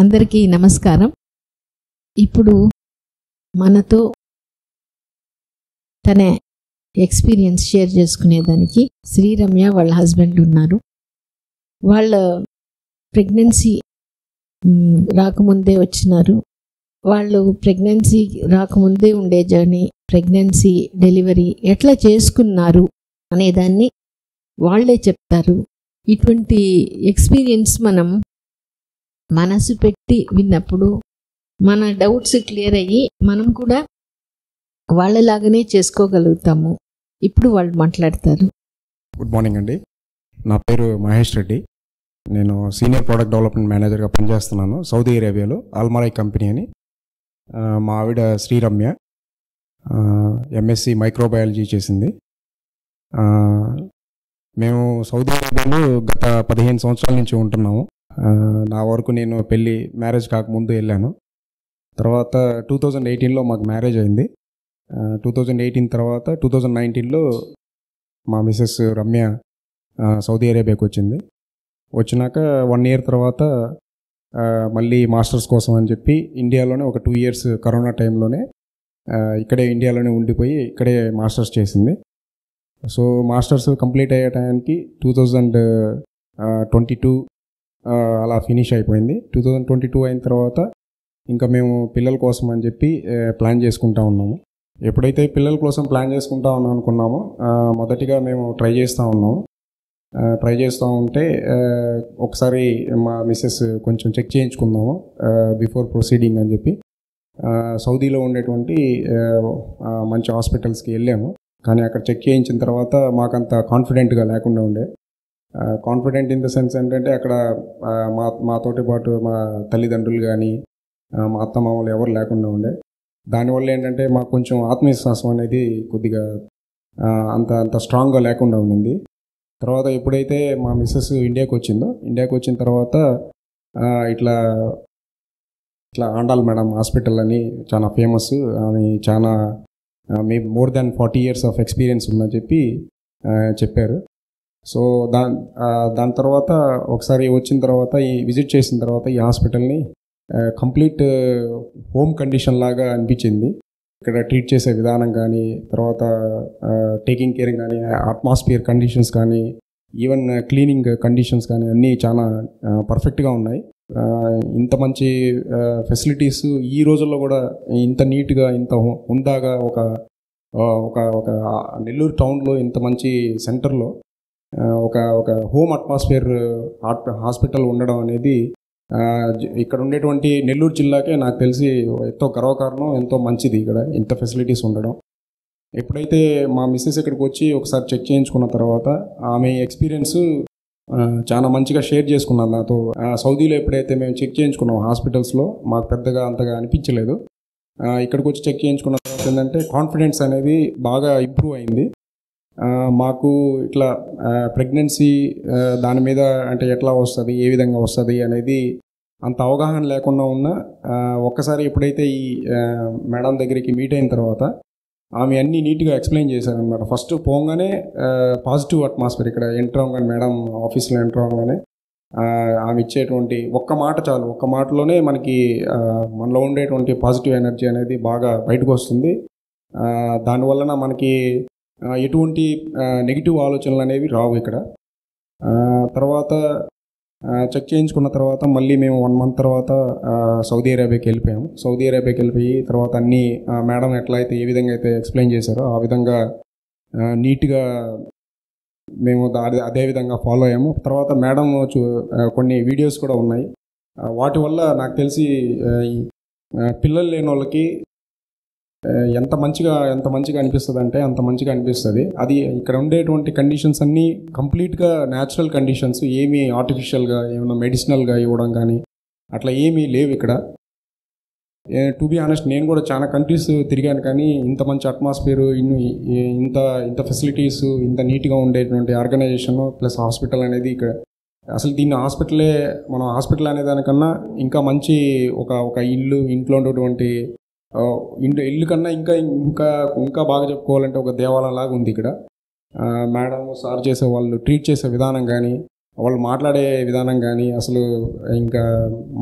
అందరికీ నమస్కారం. ఇప్పుడు మనతో తన ఎక్స్పీరియన్స్ షేర్ చేసుకునేదానికి శ్రీరమ్య వాళ్ళ హస్బెండ్ ఉన్నారు. వాళ్ళ ప్రెగ్నెన్సీ రాకముందే వచ్చినారు. వాళ్ళు ప్రెగ్నెన్సీ రాకముందే ఉండే జర్నీ, ప్రెగ్నెన్సీ డెలివరీ ఎట్లా చేసుకున్నారు అనేదాన్ని వాళ్ళే చెప్తారు. ఇటువంటి ఎక్స్పీరియన్స్ మనం మనసు పెట్టి విన్నప్పుడు మన డౌట్స్ క్లియర్ అయ్యి మనం కూడా వాళ్ళలాగానే చేసుకోగలుగుతాము. ఇప్పుడు వాళ్ళు మాట్లాడతారు. గుడ్ మార్నింగ్ అండి. నా పేరు మహేష్ రెడ్డి. నేను సీనియర్ ప్రోడక్ట్ డెవలప్మెంట్ మేనేజర్గా పనిచేస్తున్నాను సౌదీ అరేబియాలో ఆల్మరాయ్ కంపెనీ అని. మా ఆవిడ శ్రీరమ్య ఎంఎస్సి మైక్రోబయాలజీ చేసింది. మేము సౌదీ అరేబియాలో గత 15 సంవత్సరాల నుంచి ఉంటున్నాము. నా వరకు నేను మ్యారేజ్ కాకముందు వెళ్ళాను. తర్వాత 2018లో మాకు మ్యారేజ్ అయింది. 2018 తర్వాత 2019లో మా మిసెస్ రమ్య సౌదీ అరేబియాకి వచ్చింది. వచ్చినాక 1 ఇయర్ తర్వాత మళ్ళీ మాస్టర్స్ కోసం అని చెప్పి ఇండియాలోనే ఒక 2 ఇయర్స్ కరోనా టైంలోనే ఇక్కడే ఇండియాలోనే ఉండిపోయి ఇక్కడే మాస్టర్స్ చేసింది. సో మాస్టర్స్ కంప్లీట్ అయ్యే టైంకి 2022 అలా ఫినిష్ అయిపోయింది. 2022 అయిన తర్వాత ఇంకా మేము పిల్లల కోసం అని చెప్పి ప్లాన్ చేసుకుంటా ఉన్నాము. ఎప్పుడైతే పిల్లల కోసం ప్లాన్ చేసుకుంటా అనుకున్నామో మొదటిగా మేము ట్రై చేస్తూ ఉన్నాము. ట్రై చేస్తూ ఉంటే ఒకసారి మా మిస్సెస్ కొంచెం చెక్ చేయించుకుందాము బిఫోర్ ప్రొసీడింగ్ అని చెప్పి సౌదీలో ఉండేటువంటి మంచి హాస్పిటల్స్కి వెళ్ళాము. కానీ అక్కడ చెక్ చేయించిన తర్వాత మాకంత కాన్ఫిడెంట్గా లేకుండా ఉండే. కాన్ఫిడెంట్ ఇన్ ద సెన్స్ ఏంటంటే అక్కడ మాతోటి పాటు మా తల్లిదండ్రులు కానీ మా అత్తమామలు ఎవరు లేకుండా ఉండే. దానివల్ల ఏంటంటే మాకు కొంచెం ఆత్మవిశ్వాసం అనేది కొద్దిగా అంత స్ట్రాంగ్గా లేకుండా ఉండింది. తర్వాత ఎప్పుడైతే మా మిస్సెస్ ఇండియాకి వచ్చిన తర్వాత ఇట్లా ఆండాల్ మేడం హాస్పిటల్ అని చాలా ఫేమస్. ఆమె చాలా more than 40 years of experience ఉందని చెప్పారు. సో దాని తర్వాత ఒకసారి వచ్చిన తర్వాత విజిట్ చేసిన తర్వాత ఈ హాస్పిటల్ని కంప్లీట్ హోమ్ కండిషన్ లాగా అనిపించింది. ఇక్కడ ట్రీట్ చేసే విధానం కానీ, తర్వాత టేకింగ్ కేర్ కానీ, అట్మాస్ఫియర్ కండిషన్స్ కానీ, ఈవెన్ క్లీనింగ్ కండిషన్స్ కానీ అన్నీ చాలా పర్ఫెక్ట్గా ఉన్నాయి. ఇంత మంచి ఫెసిలిటీస్ ఈ రోజుల్లో కూడా ఇంత నీట్గా, ఇంత హుందాగా ఒక నెల్లూరు టౌన్లో ఇంత మంచి సెంటర్లో ఒక హోమ్ అట్మాస్ఫియర్ హాస్పిటల్ ఉండడం అనేది ఇక్కడ ఉండేటువంటి నెల్లూరు జిల్లాకే నాకు తెలిసి ఎంతో గర్వకారణం, ఎంతో మంచిది ఇక్కడ ఇంత ఫెసిలిటీస్ ఉండడం. ఎప్పుడైతే మా మిస్సెస్ ఇక్కడికి వచ్చి ఒకసారి చెక్ చేయించుకున్న తర్వాత ఆమె ఎక్స్పీరియన్స్ చాలా మంచిగా షేర్ చేసుకున్నాను నాతో. సౌదీలో ఎప్పుడైతే మేము చెక్ చేయించుకున్నాం హాస్పిటల్స్లో మాకు పెద్దగా అంతగా అనిపించలేదు. ఇక్కడికి వచ్చి చెక్ చేయించుకున్న తర్వాత ఏంటంటే కాన్ఫిడెన్స్ అనేది బాగా ఇంప్రూవ్ అయింది. మాకు ఇట్లా ప్రెగ్నెన్సీ దాని మీద అంటే ఎట్లా వస్తుంది, ఏ విధంగా వస్తుంది అనేది అంత అవగాహన లేకుండా ఉన్నా ఒక్కసారి ఎప్పుడైతే ఈ మేడం దగ్గరికి మీట్ అయిన తర్వాత ఆమె అన్నీ నీట్గా ఎక్స్ప్లెయిన్ చేశారనమాట. ఫస్ట్ పోగానే పాజిటివ్ అట్మాస్ఫియర్ ఇక్కడ ఎంటర్ అవ్వగానే, మేడం ఆఫీస్లో ఎంటర్ అవ్వగానే ఆమె ఇచ్చేటువంటి ఒక్క మాట చాలు. ఒక్క మాటలోనే మనలో ఉండేటువంటి పాజిటివ్ ఎనర్జీ అనేది బాగా బయటకు వస్తుంది. దానివలన మనకి ఎటువంటి నెగిటివ్ ఆలోచనలు అనేవి రావు ఇక్కడ. తర్వాత చెక్ చేయించుకున్న తర్వాత మళ్ళీ మేము 1 month తర్వాత సౌదీ అరేబియాకి వెళ్ళిపోయాము. సౌదీ అరేబియాకి వెళ్ళిపోయి తర్వాత అన్నీ మేడం ఎట్లా అయితే ఏ విధంగా అయితే ఎక్స్ప్లెయిన్ చేశారో ఆ విధంగా నీట్గా మేము అదే విధంగా ఫాలో అయ్యాము. తర్వాత మేడం కొన్ని వీడియోస్ కూడా ఉన్నాయి. వాటి వల్ల నాకు తెలిసి పిల్లలు లేని వాళ్ళకి ఎంత మంచిగా అనిపిస్తుంది అంటే అంత మంచిగా అనిపిస్తుంది. అది ఇక్కడ ఉండేటువంటి కండిషన్స్ అన్నీ కంప్లీట్గా న్యాచురల్ కండిషన్స్, ఏమీ ఆర్టిఫిషియల్గా ఏమైనా మెడిసినల్గా ఇవ్వడం కానీ అట్లా ఏమీ లేవు ఇక్కడ. టు బి ఆనెస్ట్ నేను కూడా చాలా కంట్రీస్ తిరిగాను, కానీ ఇంత మంచి అట్మాస్ఫియర్, ఇంత ఫెసిలిటీస్, ఇంత నీట్గా ఉండేటువంటి ఆర్గనైజేషన్ ప్లస్ హాస్పిటల్ అనేది ఇక్కడ అసలు దీన్ని మనం హాస్పిటల్ అనే దానికన్నా ఇంకా మంచి ఒక ఇంట్లో ఉండేటువంటి ఇల్లు కన్నా ఇంకా బాగా చెప్పుకోవాలంటే ఒక దేవాలయం లాగా ఉంది ఇక్కడ. మేడం సార్ చేసే వాళ్ళు ట్రీట్ చేసే విధానం కానీ వాళ్ళు మాట్లాడే విధానం కానీ అసలు ఇంకా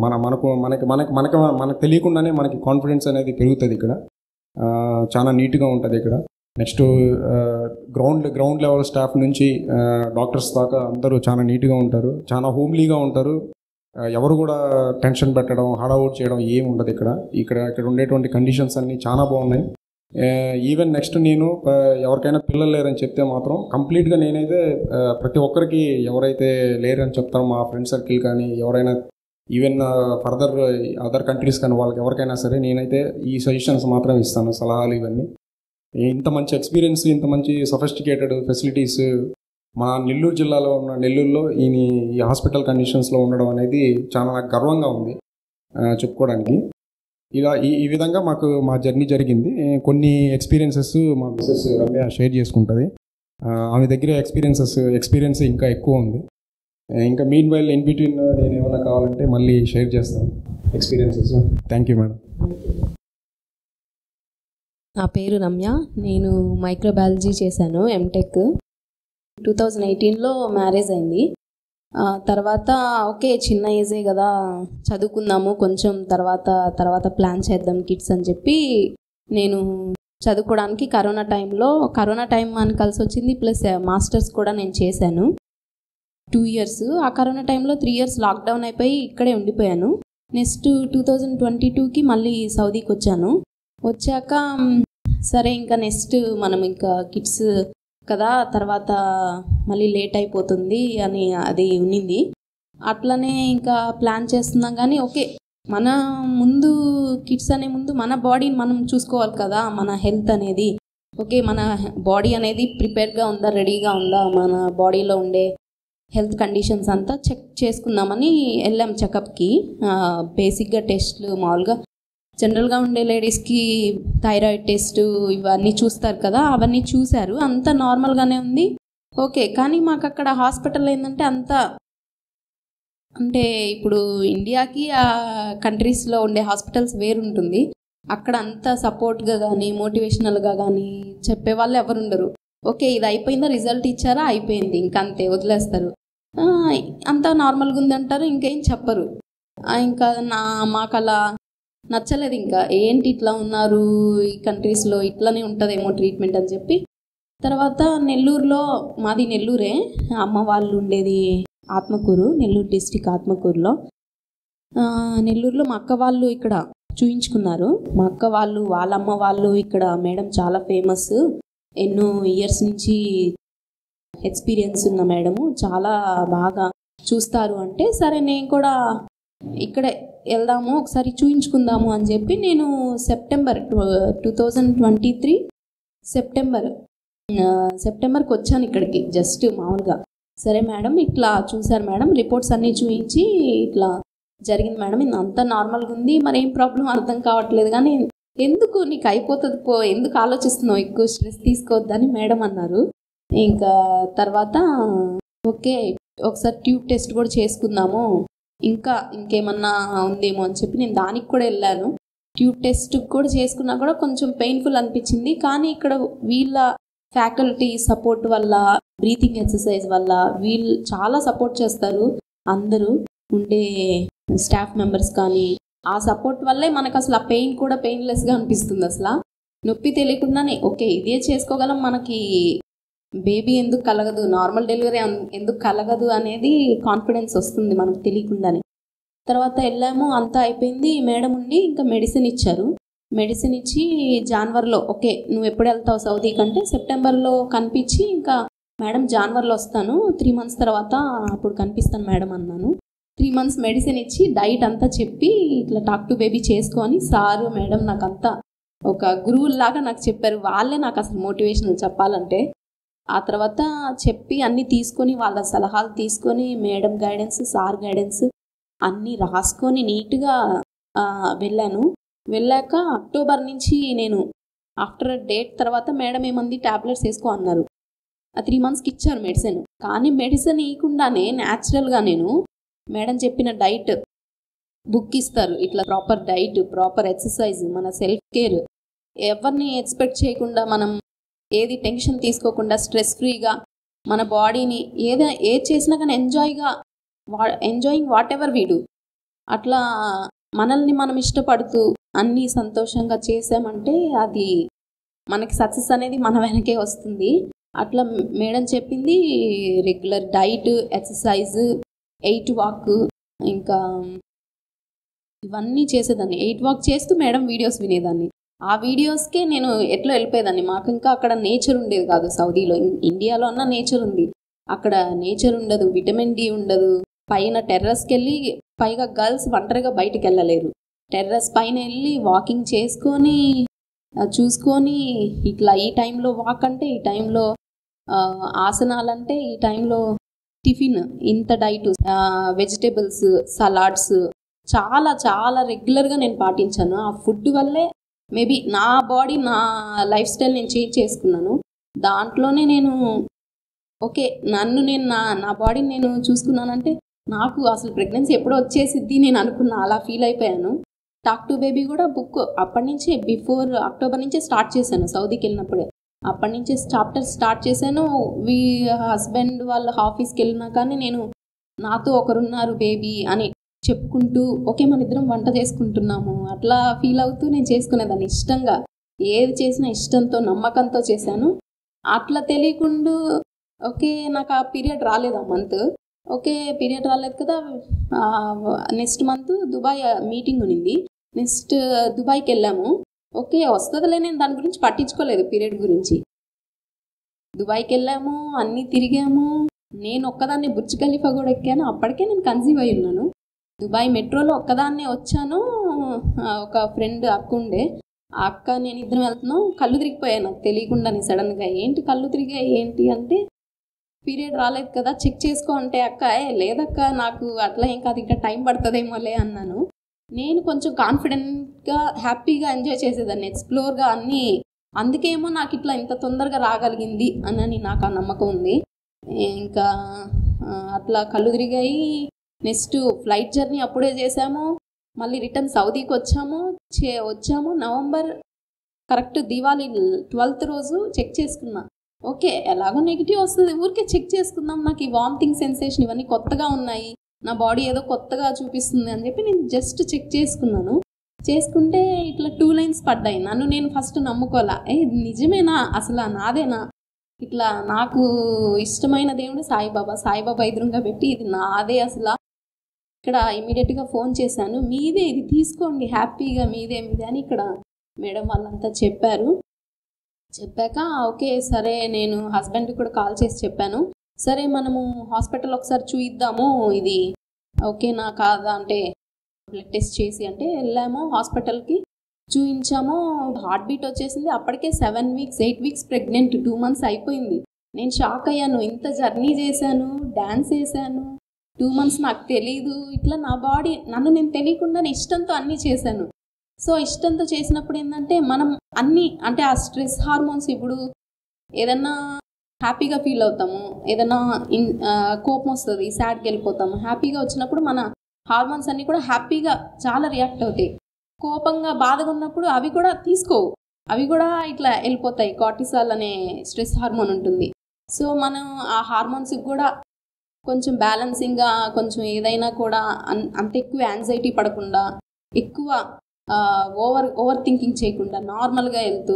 మనకు తెలియకుండానే మనకి కాన్ఫిడెన్స్ అనేది పెరుగుతుంది ఇక్కడ. చాలా నీట్గా ఉంటుంది ఇక్కడ. నెక్స్ట్ గ్రౌండ్ లెవెల్ స్టాఫ్ నుంచి డాక్టర్స్ దాకా అందరూ చాలా నీట్గా ఉంటారు, చాలా హోమ్లీగా ఉంటారు. ఎవరు కూడా టెన్షన్ పెట్టడం, హడావుడ్ చేయడం ఏమి ఉండదు ఇక్కడ ఉండేటువంటి కండిషన్స్ అన్నీ చాలా బాగున్నాయి. ఈవెన్ నెక్స్ట్ నేను ఎవరికైనా పిల్లలు లేరని చెప్తే మాత్రం కంప్లీట్గా నేనైతే ప్రతి ఒక్కరికి ఎవరైతే లేరని చెప్తారో మా ఫ్రెండ్ సర్కిల్ కానీ ఎవరైనా ఈవెన్ ఫర్దర్ అదర్ కంట్రీస్ కానీ వాళ్ళకి ఎవరికైనా సరే నేనైతే ఈ సజెషన్స్ మాత్రం ఇస్తాను, సలహాలు ఇవన్నీ. ఇంత మంచి ఎక్స్పీరియన్స్, ఇంత మంచి సఫిస్టికేటెడ్ ఫెసిలిటీస్ మా నెల్లూరు జిల్లాలో ఉన్న నెల్లూరులో ఈ హాస్పిటల్ కండిషన్స్లో ఉండడం అనేది చాలా నాకు గర్వంగా ఉంది చెప్పుకోవడానికి. ఇలా ఈ విధంగా మా జర్నీ జరిగింది. కొన్ని ఎక్స్పీరియన్సెస్ మా మిసెస్ రమ్య షేర్ చేసుకుంటుంది. ఆమె దగ్గర ఎక్స్పీరియన్స్ ఇంకా ఎక్కువ ఉంది. ఇంకా మీన్ వైల్ ఇన్ బిట్వీన్ నేను ఏమైనా కావాలంటే మళ్ళీ షేర్ చేస్తాను ఎక్స్పీరియన్సెస్. Thank you madam. నా పేరు రమ్య. నేను మైక్రోబయాలజీ చేశాను ఎంటెక్. 2018లో మ్యారేజ్ అయింది. తర్వాత ఓకే చిన్న ఏజే కదా చదువుకుందాము కొంచెం, తర్వాత ప్లాన్ చేద్దాం కిడ్స్ అని చెప్పి నేను చదువుకోవడానికి కరోనా టైం అని కలిసి వచ్చింది. ప్లస్ మాస్టర్స్ కూడా నేను చేశాను 2 years. ఆ కరోనా టైంలో 3 years లాక్డౌన్ అయిపోయి ఇక్కడే ఉండిపోయాను. నెక్స్ట్ 2022కి మళ్ళీ సౌదీకి వచ్చాక సరే ఇంకా నెక్స్ట్ మనం ఇంకా కిడ్స్ కదా తర్వాత మళ్ళీ లేట్ అయిపోతుంది అని అది ఉన్నింది. అట్లనే ఇంకా ప్లాన్ చేస్తున్నాం కానీ ఓకే మన ముందు కిడ్స్ అనే ముందు మన బాడీని మనం చూసుకోవాలి కదా, మన హెల్త్ అనేది. ఓకే మన బాడీ అనేది ప్రిపేర్గా ఉందా, రెడీగా ఉందా, మన బాడీలో ఉండే హెల్త్ కండిషన్స్ అంతా చెక్ చేసుకుందామని వెళ్ళాం చెకప్కి. బేసిక్గా టెస్ట్లు మామూలుగా జనరల్గా ఉండే లేడీస్కి థైరాయిడ్ టెస్ట్ ఇవన్నీ చూస్తారు కదా, అవన్నీ చూశారు. అంతా నార్మల్గానే ఉంది ఓకే. కానీ మాకు అక్కడ హాస్పిటల్ ఏంటంటే అంటే ఇప్పుడు ఇండియాకి ఆ కంట్రీస్లో ఉండే హాస్పిటల్స్ వేరుంటుంది. అక్కడ అంత సపోర్ట్గా కానీ మోటివేషనల్గా కానీ చెప్పేవాళ్ళు ఎవరు ఉండరు. ఓకే ఇది అయిపోయిందా, రిజల్ట్ ఇచ్చారా, అయిపోయింది ఇంకంతే వదిలేస్తారు. అంతా నార్మల్గా ఉందంటారు, ఇంకేం చెప్పరు. ఇంకా మాకు అలా నచ్చలేదు. ఇంకా ఏంటి ఇట్లా ఉన్నారు ఈ కంట్రీస్లో, ఇట్లానే ఉంటుందేమో ట్రీట్మెంట్ అని చెప్పి తర్వాత నెల్లూరులో, మాది నెల్లూరే, అమ్మ వాళ్ళు ఉండేది ఆత్మకూరు, నెల్లూరు డిస్టిక్ ఆత్మకూరులో. నెల్లూరులో మా అక్క వాళ్ళు ఇక్కడ చూయించుకున్నారు. మా అక్క వాళ్ళు వాళ్ళ అమ్మ వాళ్ళు ఇక్కడ మేడం చాలా ఫేమస్, ఎన్నో ఇయర్స్ నుంచి ఎక్స్పీరియన్స్ ఉన్న మేడము, చాలా బాగా చూస్తారు అంటే సరే నేను కూడా ఇక్కడే వెళ్దాము ఒకసారి చూయించుకుందాము అని చెప్పి నేను సెప్టెంబర్ 2023 సెప్టెంబర్కి వచ్చాను ఇక్కడికి జస్ట్ మామూలుగా. సరే మేడం ఇట్లా చూసారు మేడం, రిపోర్ట్స్ అన్నీ చూయించి ఇట్లా జరిగింది మేడం, అంతా నార్మల్గా ఉంది, మరి ఏం ప్రాబ్లం అర్థం కావట్లేదు, కానీ ఎందుకు నీకు అయిపోతుంది ఎందుకు ఆలోచిస్తున్నావు, ఎక్కువ స్ట్రెస్ తీసుకోవద్దని మేడం అన్నారు. ఇంకా తర్వాత ఓకే ఒకసారి ట్యూబ్ టెస్ట్ కూడా చేసుకుందాము, ఇంకేమన్నా ఉందేమో అని చెప్పి నేను దానికి కూడా వెళ్ళాను. ట్యూబ్ టెస్ట్ కూడా చేసుకున్నా కూడా కొంచెం పెయిన్ఫుల్ అనిపించింది. కానీ ఇక్కడ వీళ్ళ ఫ్యాకల్టీ సపోర్ట్ వల్ల, బ్రీతింగ్ ఎక్సర్సైజ్ వల్ల వీళ్ళు చాలా సపోర్ట్ చేస్తారు. అందరూ ఉండే స్టాఫ్ మెంబర్స్ కానీ ఆ సపోర్ట్ వల్లే మనకు అసలు ఆ పెయిన్ కూడా పెయిన్లెస్గా అనిపిస్తుంది. అసలు నొప్పి తెలియకుండానే ఓకే ఇదే చేసుకోగలం, మనకి బేబీ ఎందుకు కలగదు, నార్మల్ డెలివరీ ఎందుకు కలగదు అనేది కాన్ఫిడెన్స్ వస్తుంది మనకు తెలియకుండానే. తర్వాత వెళ్ళాము, అంతా అయిపోయింది. మేడం ఉండి ఇంకా మెడిసిన్ ఇచ్చారు. మెడిసిన్ ఇచ్చి జనవరిలో ఓకే నువ్వు ఎప్పుడు వెళ్తావు సౌదీ కంటే సెప్టెంబర్లో కనిపించి, ఇంకా మేడం జనవరిలో వస్తాను 3 months తర్వాత అప్పుడు కనిపిస్తాను మేడం అన్నాను. 3 months మెడిసిన్ ఇచ్చి డైట్ అంతా చెప్పి ఇట్లా టాక్ టు బేబీ చేసుకొని సారు మేడం నాకు అంతా ఒక గురువులాగా నాకు చెప్పారు. వాళ్ళే నాకు అసలు మోటివేషన్ చెప్పాలంటే. ఆ తర్వాత చెప్పి అన్నీ తీసుకొని వాళ్ళ సలహాలు తీసుకొని మేడం గైడెన్స్, సార్ గైడెన్స్ అన్నీ రాసుకొని నీట్గా వెళ్ళాను. వెళ్ళాక అక్టోబర్ నుంచి నేను ఆఫ్టర్ డేట్ తర్వాత మేడం ఏమంది ట్యాబ్లెట్స్ వేసుకో అన్నారు. 3 monthsకి ఇచ్చారు మెడిసిన్. కానీ మెడిసిన్ ఇవ్వకుండానే న్యాచురల్గా నేను మేడం చెప్పిన డైట్ బుక్ ఇస్తారు, ఇట్లా ప్రాపర్ డైట్, ప్రాపర్ ఎక్సర్సైజ్, మన సెల్ఫ్ కేర్, ఎవరిని ఎక్స్పెక్ట్ చేయకుండా మనం ఏది టెన్షన్ తీసుకోకుండా స్ట్రెస్ ఫ్రీగా మన బాడీని ఏది చేసినా కానీ enjoying what ever we do, అట్లా మనల్ని మనం ఇష్టపడుతూ అన్నీ సంతోషంగా చేసామంటే అది మనకి సక్సెస్ అనేది మన వెనకే వస్తుంది. అట్లా మేడం చెప్పింది రెగ్యులర్ డైట్, ఎక్సర్సైజ్, 8 వాక్, ఇంకా ఇవన్నీ చేసేదాన్ని. 8 వాక్ చేస్తూ మేడం వీడియోస్ వినేదాన్ని. ఆ వీడియోస్కే నేను ఎట్లా వెళ్ళిపోయేదాన్ని. మాకు ఇంకా అక్కడ నేచర్ ఉండేది కాదు సౌదీలో. ఇండియాలో అన్న నేచర్ ఉంది, అక్కడ నేచర్ ఉండదు, విటమిన్ డి ఉండదు. పైన టెర్రస్కి వెళ్ళి, పైగా గర్ల్స్ ఒంటరిగా బయటికి వెళ్ళలేరు, టెర్రస్ పైన వెళ్ళి వాకింగ్ చేసుకొని చూసుకొని ఇట్లా ఈ టైంలో వాక్ అంటే, ఈ టైంలో ఆసనాలంటే, ఈ టైంలో టిఫిన్, ఇంత డైట్, వెజిటేబుల్స్, సలాడ్స్ చాలా చాలా రెగ్యులర్గా నేను పాటించాను. ఆ ఫుడ్ వల్లే మేబీ నా బాడీ, నా లైఫ్ స్టైల్ నేను చేంజ్ చేసుకున్నాను. దాంట్లోనే నేను ఓకే నేను నా బాడీని నేను చూసుకున్నానంటే నాకు అసలు ప్రెగ్నెన్సీ ఎప్పుడో వచ్చేసిద్ది నేను అనుకున్నా, అలా ఫీల్ అయిపోయాను. టాక్ టు బేబీ కూడా బుక్ అప్పటి నుంచే బిఫోర్ అక్టోబర్ నుంచే స్టార్ట్ చేశాను సౌదీకి వెళ్ళినప్పుడే. అప్పటి నుంచే చాప్టర్ స్టార్ట్ చేశాను. హస్బెండ్ వాళ్ళ ఆఫీస్కి వెళ్ళినా కానీ నేను నాతో ఒకరున్నారు బేబీ అని చెప్పుకుంటూ ఓకే మన ఇద్దరం వంట చేసుకుంటున్నాము అట్లా ఫీల్ అవుతూ నేను చేసుకునేదాన్ని. ఇష్టంగా ఏది చేసినా ఇష్టంతో నమ్మకంతో చేశాను. అట్లా తెలియకుండా ఓకే నాకు ఆ పీరియడ్ రాలేదు, ఆ మంత్ ఓకే పీరియడ్ రాలేదు కదా. నెక్స్ట్ మంత్ దుబాయ్ మీటింగ్ ఉన్నింది, నెక్స్ట్ దుబాయ్కి వెళ్ళాము. ఓకే వస్తుందిలే, నేను దాని గురించి పట్టించుకోలేదు పీరియడ్ గురించి. దుబాయ్కి వెళ్ళాము, అన్నీ తిరిగాము. నేను ఒక్కదాన్ని బుర్జ్ ఖలీఫా కూడా ఎక్కాను. అప్పటికే నేను కన్సీవ్ అయి ఉన్నాను. దుబాయ్ మెట్రోలో ఒక్కదాన్నే వచ్చాను. ఒక ఫ్రెండ్ అక్క ఉండే, ఆ అక్క నేను ఇద్దరం వెళ్తున్నాం. కళ్ళు తిరిగిపోయాను నాకు తెలియకుండానే సడన్గా. ఏంటి కళ్ళు తిరిగాయి ఏంటి అంటే పీరియడ్ రాలేదు కదా చెక్ చేసుకో అంటే అక్క లేదక్క నాకు అట్లా ఏం కాదు ఇంకా టైం పడుతుందేమోలే అన్నాను. నేను కొంచెం కాన్ఫిడెంట్గా హ్యాపీగా ఎంజాయ్ చేసేదాన్ని, ఎక్స్ప్లోర్గా అన్నీ. అందుకేమో నాకు ఇట్లా ఇంత తొందరగా రాగలిగింది అని నాకు ఆ నమ్మకం ఉంది. ఇంకా అట్లా కళ్ళు తిరిగాయి. నెక్స్ట్ ఫ్లైట్ జర్నీ అప్పుడే చేసాము. మళ్ళీ రిటర్న్ సౌదీకి వచ్చాము నవంబర్ కరెక్ట్ దివాళీ 12th రోజు చెక్ చేసుకున్నా. ఓకే ఎలాగో నెగిటివ్ వస్తుంది, ఊరికే చెక్ చేసుకుందాం, నాకు ఈ వామిటింగ్ సెన్సేషన్ ఇవన్నీ కొత్తగా ఉన్నాయి, నా బాడీ ఏదో కొత్తగా చూపిస్తుంది అని చెప్పి నేను జస్ట్ చెక్ చేసుకున్నాను. చేసుకుంటే ఇట్లా 2 లైన్స్ పడ్డాయి. నన్ను నేను ఫస్ట్ నమ్ముకోవాలా, ఇది నిజమేనా అసలు నాదేనా, ఇట్లా నాకు ఇష్టమైన దేవుడు సాయిబాబా ఎదురుగా పెట్టి ఇది నాదే అసలు. ఇక్కడ ఇమీడియట్గా ఫోన్ చేశాను, మీదే ఇది తీసుకోండి హ్యాపీగా మీదే అని ఇక్కడ మేడం వాళ్ళంతా చెప్పారు. చెప్పాక ఓకే సరే నేను హస్బెండ్కి కూడా కాల్ చేసి చెప్పాను, సరే మనము హాస్పిటల్ ఒకసారి చూయిద్దాము ఇది ఓకేనా కాదా అంటే బ్లడ్ టెస్ట్ చేసి అంటే వెళ్ళాము హాస్పిటల్కి, చూయించాము. హార్ట్ బీట్ వచ్చేసింది. అప్పటికే 7 వీక్స్ 8 వీక్స్ ప్రెగ్నెంట్, 2 months అయిపోయింది. నేను షాక్ అయ్యాను, ఇంత జర్నీ చేశాను, డ్యాన్స్ వేసాను, 2 months నాకు తెలీదు. ఇట్లా నా బాడీ నన్ను నేను తెలియకుండా ఇష్టంతో అన్నీ చేశాను. సో ఇష్టంతో చేసినప్పుడు ఏంటంటే మనం అన్నీ అంటే ఆ స్ట్రెస్ హార్మోన్స్, ఇప్పుడు ఏదన్నా హ్యాపీగా ఫీల్ అవుతాము, ఏదైనా కోపం వస్తుంది సాడ్కి వెళ్ళిపోతాము, హ్యాపీగా వచ్చినప్పుడు మన హార్మోన్స్ అన్నీ కూడా హ్యాపీగా చాలా రియాక్ట్ అవుతాయి. కోపంగా బాధగా ఉన్నప్పుడు అవి కూడా తీసుకోవు, అవి కూడా ఇట్లా వెళ్ళిపోతాయి. కార్టిసాల్ అనే స్ట్రెస్ హార్మోన్ ఉంటుంది. సో మనం ఆ హార్మోన్స్కి కూడా కొంచెం బ్యాలెన్సింగ్గా, కొంచెం ఏదైనా కూడా అంత ఎక్కువ యాంగ్జైటీ పడకుండా, ఎక్కువ ఓవర్ థింకింగ్ చేయకుండా నార్మల్గా వెళ్తూ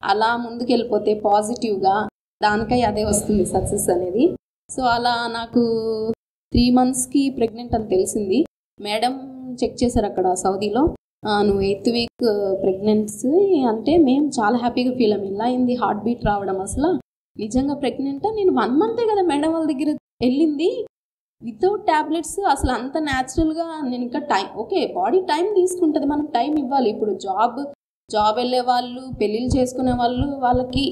అలా ముందుకు వెళ్ళిపోతే పాజిటివ్గా దానికై అదే వస్తుంది సక్సెస్ అనేది. సో అలా నాకు 3 monthsకి ప్రెగ్నెంట్ అని తెలిసింది. మేడం చెక్ చేశారు అక్కడ సౌదీలో, నువ్వు 8th వీక్ ప్రెగ్నెన్సీ అంటే మేము చాలా హ్యాపీగా ఫీల్ అయ్యాం. ఇలా అయింది హార్ట్ బీట్ రావడం, అసలు నిజంగా ప్రెగ్నెంటా, నేను 1 month కదా మేడం వాళ్ళ దగ్గర వెళ్ళింది వితౌట్ ట్యాబ్లెట్స్, అసలు అంత న్యాచురల్గా. నేను ఇంకా టైం ఓకే బాడీ టైం తీసుకుంటుంది, మనం టైం ఇవ్వాలి. ఇప్పుడు జాబ్ వెళ్ళే వాళ్ళు, పెళ్ళిళ్ళు చేసుకునే వాళ్ళు, వాళ్ళకి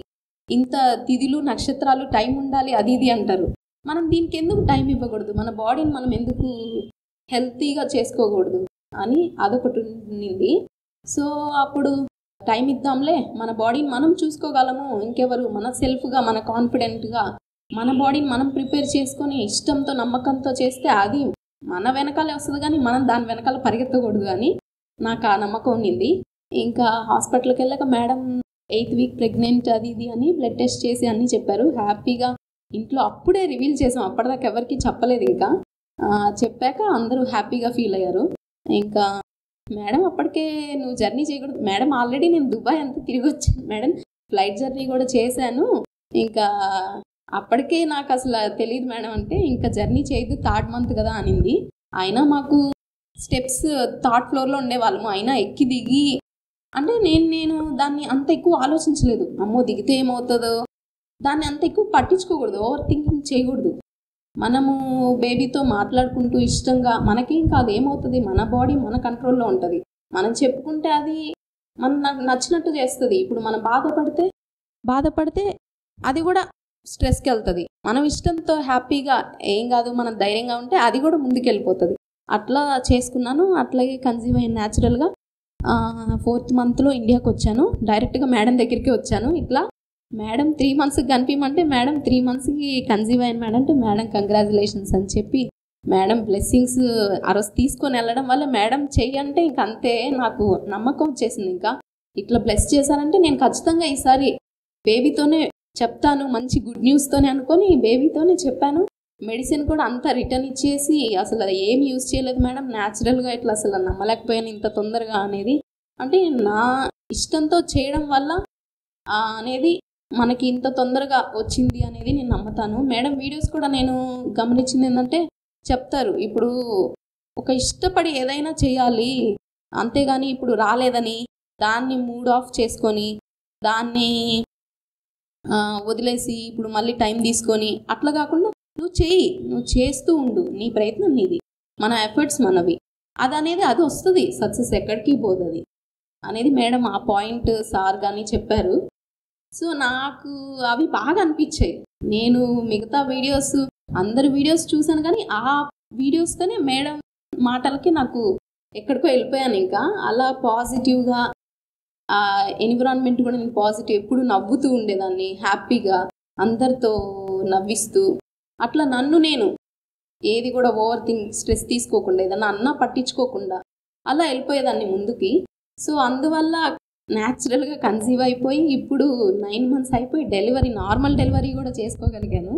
ఇంత తిథులు నక్షత్రాలు టైం ఉండాలి అది ఇది అంటారు. మనం దీనికి ఎందుకు టైం ఇవ్వకూడదు, మన బాడీని మనం ఎందుకు హెల్తీగా చేసుకోకూడదు అని అదొకటి ఉండింది. సో అప్పుడు టైం ఇద్దాంలే, మన బాడీని మనం చూసుకోగలము, ఇంకెవరు, మన సెల్ఫ్గా మన కాన్ఫిడెంట్గా మన బాడీని మనం ప్రిపేర్ చేసుకొని ఇష్టంతో నమ్మకంతో చేస్తే అది మన వెనకాలే వస్తుంది, కానీ మనం దాని వెనకాల పరిగెత్తకూడదు అని నాకు ఆ నమ్మకం ఉండింది. ఇంకా హాస్పిటల్కి వెళ్ళాక మేడం 8th వీక్ ప్రెగ్నెంట్ అది ఇది అని బ్లడ్ టెస్ట్ చేసి అన్నీ చెప్పారు. హ్యాపీగా ఇంట్లో అప్పుడే రివీల్ చేసాం, అప్పటిదాకా ఎవరికి చెప్పలేదు. ఇంకా చెప్పాక అందరూ హ్యాపీగా ఫీల్ అయ్యారు. ఇంకా మేడం అప్పటికే నువ్వు జర్నీ చేయకూడదు మేడం, ఆల్రెడీ నేను దుబాయ్ అంతా తిరిగి వచ్చాను మేడం, ఫ్లైట్ జర్నీ కూడా చేశాను, ఇంకా అప్పటికే నాకు అసలు తెలియదు మేడం అంటే, ఇంకా జర్నీ చేయదు 3rd month కదా అనింది. అయినా మాకు స్టెప్స్ 3rd floorలో ఉండేవాళ్ళము, అయినా ఎక్కి దిగి అంటే నేను దాన్ని అంత ఎక్కువ ఆలోచించలేదు. అమ్మో దిగితే ఏమవుతుందో, దాన్ని అంత ఎక్కువ పట్టించుకోకూడదు, ఓవర్ థింకింగ్ చేయకూడదు. మనము బేబీతో మాట్లాడుకుంటూ ఇష్టంగా మనకేం కాదు, ఏమవుతుంది, మన బాడీ మన కంట్రోల్లో ఉంటుంది. మనం చెప్పుకుంటే అది నాకు నచ్చినట్టు చేస్తుంది. ఇప్పుడు మనం బాధపడితే అది కూడా స్ట్రెస్కి వెళ్తుంది. మనం ఇష్టంతో హ్యాపీగా ఏం కాదు మనం ధైర్యంగా ఉంటే అది కూడా ముందుకెళ్ళిపోతుంది. అట్లా చేసుకున్నాను. అట్లాగే కన్సీవ్ అయిన న్యాచురల్గా 4th monthలో ఇండియాకి వచ్చాను. డైరెక్ట్గా మేడం దగ్గరికి వచ్చాను. ఇట్లా మేడం 3 monthsకి కనిపించమంటే మేడం 3 monthsకి కన్సీవ్ అయ్యాను మేడం అంటే, మేడం కంగ్రాచులేషన్స్ అని చెప్పి మేడం బ్లెస్సింగ్స్ ఆ రోజు తీసుకొని వెళ్ళడం వల్ల మేడం చెయ్యంటే ఇంక అంతే నాకు నమ్మకం వచ్చేసింది. ఇంకా ఇట్లా బ్లెస్ చేశారంటే నేను ఖచ్చితంగా ఈసారి బేబీతోనే చెప్తాను, మంచి గుడ్ న్యూస్తోనే అనుకొని బేబీతోనే చెప్పాను. మెడిసిన్ కూడా అంతా రిటర్న్ ఇచ్చేసి అసలు ఏమి యూజ్ చేయలేదు మేడం, న్యాచురల్గా ఇట్లా అసలు నమ్మలేకపోయాను ఇంత తొందరగా అనేది. అంటే నా ఇష్టంతో చేయడం వల్ల అనేది మనకి ఇంత తొందరగా వచ్చింది అనేది నేను నమ్ముతాను. మేడం వీడియోస్ కూడా నేను గమనించింది ఏంటంటే చెప్తారు, ఇప్పుడు ఒక ఇష్టపడి ఏదైనా చేయాలి, అంతేగాని ఇప్పుడు రాలేదని దాన్ని మూడ్ ఆఫ్ చేసుకొని దాన్ని వదిలేసి ఇప్పుడు మళ్ళీ టైం తీసుకొని అట్లా కాకుండా నువ్వు చేస్తూ ఉండు, నీ ప్రయత్నం నీది, మన ఎఫర్ట్స్ మనవి, అది వస్తుంది, సక్సెస్ ఎక్కడికి పోతుంది అనేది మేడం ఆ పాయింట్ సార్ కానీ చెప్పారు. సో నాకు అవి బాగా అనిపించాయి. నేను మిగతా వీడియోస్ అందరి వీడియోస్ చూశాను కానీ ఆ వీడియోస్తోనే మేడం మాటలకి నాకు ఎక్కడికో వెళ్ళిపోయాను. ఇంకా అలా పాజిటివ్గా ఎన్విరాన్మెంట్ కూడా నేను పాజిటివ్, ఎప్పుడు నవ్వుతూ ఉండేదాన్ని, హ్యాపీగా అందరితో నవ్విస్తూ అట్లా నన్ను నేను ఏది కూడా ఓవర్ స్ట్రెస్ తీసుకోకుండా ఏదన్నా అన్నా పట్టించుకోకుండా అలా వెళ్ళిపోయేదాన్ని ముందుకి. సో అందువల్ల న్యాచురల్గా కన్సీవ్ అయిపోయి ఇప్పుడు 9 months అయిపోయి నార్మల్ డెలివరీ కూడా చేసుకోగలిగాను.